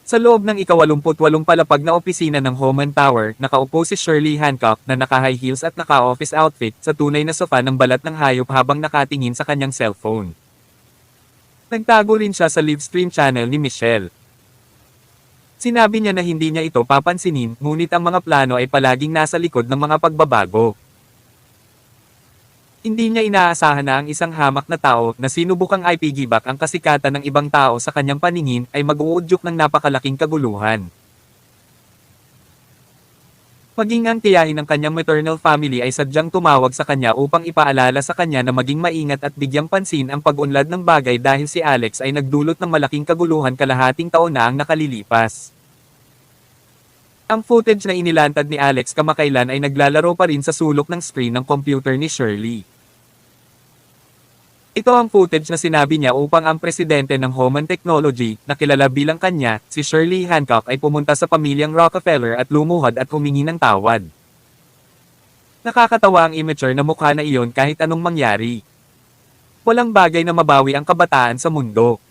sa loob ng ika-88 palapag na opisina ng Homan Tower, nakaupo si Shirley Hancock na naka-high heels at naka-office outfit sa tunay na sofa ng balat ng hayop habang nakatingin sa kanyang cellphone. Nagtago rin siya sa livestream channel ni Michelle. Sinabi niya na hindi niya ito papansinin, ngunit ang mga plano ay palaging nasa likod ng mga pagbabago. Hindi niya inaasahan na ang isang hamak na tao na sinubukang ipigibak ang kasikatan ng ibang tao sa kanyang paningin ay mag-uudyok ng napakalaking kaguluhan. Maging ang tiyahin ng kanyang maternal family ay sadyang tumawag sa kanya upang ipaalala sa kanya na maging maingat at bigyang pansin ang pag-unlad ng bagay dahil si Alex ay nagdulot ng malaking kaguluhan kalahating taon na ang nakalilipas. Ang footage na inilantad ni Alex kamakailan ay naglalaro pa rin sa sulok ng screen ng computer ni Shirley. Ito ang footage na sinabi niya upang ang presidente ng Homan Technology, na kilala bilang kanya, si Shirley Hancock ay pumunta sa pamilyang Rockefeller at lumuhod at humingi ng tawad. Nakakatawa ang immature na mukha na iyon kahit anong mangyari. Walang bagay na mabawi ang kabataan sa mundo.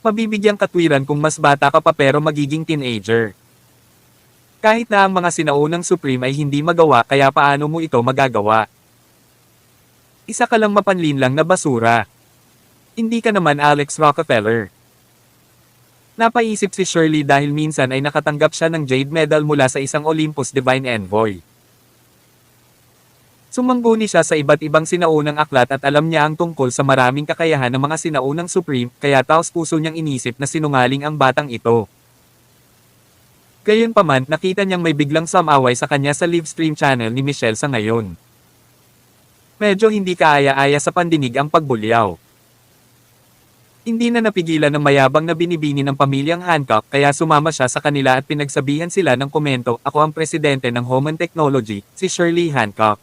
Mabibigyang katwiran kung mas bata ka pa pero magiging teenager. Kahit na ang mga sinaunang Supreme ay hindi magawa, kaya paano mo ito magagawa? Isa ka lang mapanlinlang na basura. Hindi ka naman Alex Rockefeller. Napaisip si Shirley dahil minsan ay nakatanggap siya ng Jade Medal mula sa isang Olympus Divine Envoy. Sumangguni siya sa iba't ibang sinaunang aklat at alam niya ang tungkol sa maraming kakayahan ng mga sinaunang Supreme, kaya taos puso niyang inisip na sinungaling ang batang ito. Gayunpaman, nakita niyang may biglang samaway sa kanya sa livestream channel ni Michelle sa ngayon. Medyo hindi kaaya-aya sa pandinig ang pagbulyaw. Hindi na napigilan ng mayabang na binibini ng pamilyang Hancock kaya sumama siya sa kanila at pinagsabihan sila ng komento, "Ako ang presidente ng Homan Technology, si Shirley Hancock.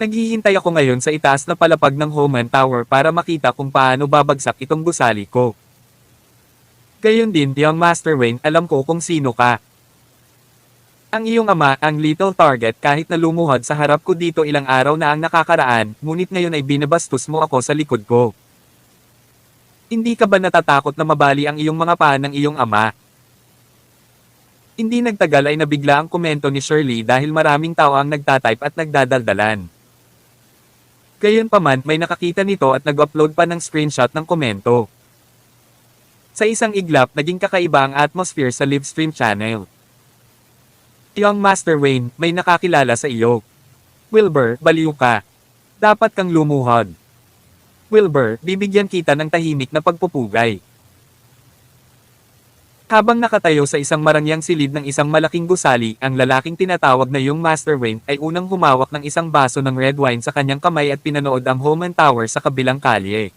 Naghihintay ako ngayon sa itaas na palapag ng Homan Tower para makita kung paano babagsak itong gusali ko. Gayon din, young Master Wayne, alam ko kung sino ka. Ang iyong ama, ang little target kahit na lumuhod sa harap ko dito ilang araw na ang nakakaraan, ngunit ngayon ay binabastos mo ako sa likod ko. Hindi ka ba natatakot na mabali ang iyong mga paa ng iyong ama?" Hindi nagtagal ay nabigla ang komento ni Shirley dahil maraming tao ang nagtatype at nagdadaldalan. Gayunpaman, may nakakita nito at nag-upload pa ng screenshot ng komento. Sa isang iglap, naging kakaiba ang atmosphere sa livestream channel. "Young Master Wayne, may nakakilala sa iyo. Wilbur, baliw ka. Dapat kang lumuhod. Wilbur, bibigyan kita ng tahimik na pagpupugay." Habang nakatayo sa isang marangyang silid ng isang malaking gusali, ang lalaking tinatawag na yung Master Wayne ay unang humawak ng isang baso ng red wine sa kanyang kamay at pinanood ang Homan Tower sa kabilang kalye.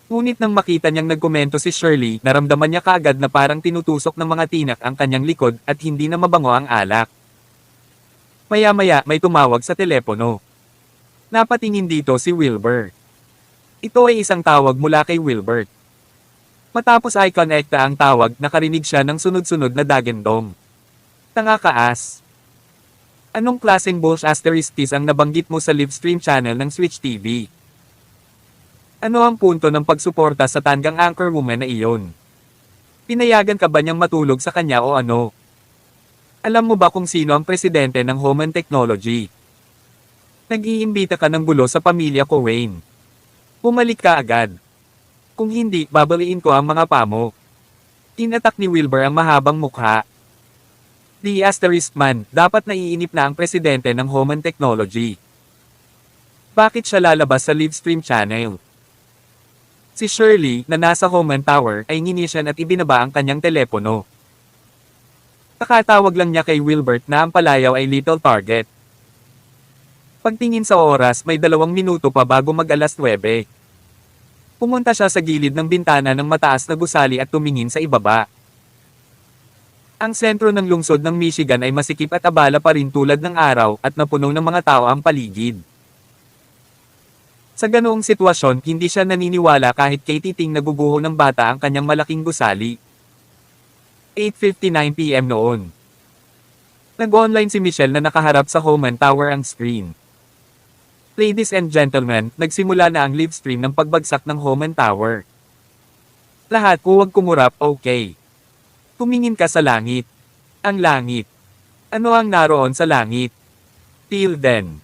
Ngunit nang makita niyang nagkomento si Shirley, naramdaman niya kaagad na parang tinutusok ng mga tinak ang kanyang likod at hindi na mabango ang alak. Maya-maya, may tumawag sa telepono. Napatingin dito si Wilbur. Ito ay isang tawag mula kay Wilbert. Matapos ay connecta ang tawag, nakarinig siya ng sunod-sunod na dagendong. "Tangakaas. Anong klaseng bullshit ang nabanggit mo sa livestream channel ng Switch TV? Ano ang punto ng pagsuporta sa tanggang anchorwoman na iyon? Pinayagan ka ba niyang matulog sa kanya o ano? Alam mo ba kung sino ang presidente ng Homan Technology? Nag-iimbita ka ng gulo sa pamilya ko, Wayne. Bumalik ka agad. Kung hindi, babaliin ko ang mga pamo." Tinatak ni Wilbur ang mahabang mukha. "The asterisk man, dapat naiinip na ang presidente ng Homan Technology. Bakit siya lalabas sa livestream channel?" Si Shirley, na nasa Homan Tower, ay nginisyan at ibinaba ang kanyang telepono. Nakatawag lang niya kay Wilbert na ang palayaw ay little target. Pagtingin sa oras, may 2 minuto pa bago mag-alas 9. Pumunta siya sa gilid ng bintana ng mataas na gusali at tumingin sa ibaba. Ang sentro ng lungsod ng Michigan ay masikip at abala pa rin tulad ng araw at napuno ng mga tao ang paligid. Sa ganoong sitwasyon, hindi siya naniniwala kahit kay titing naguguho ng bata ang kanyang malaking gusali. 8:59 PM noon. Nag-online si Michelle na nakaharap sa Homan Tower ang screen. "Ladies and gentlemen, nagsimula na ang livestream ng pagbagsak ng Homan Tower. Lahat, huwag kumurap, okay? Tumingin ka sa langit. Ang langit. Ano ang naroon sa langit? Till then."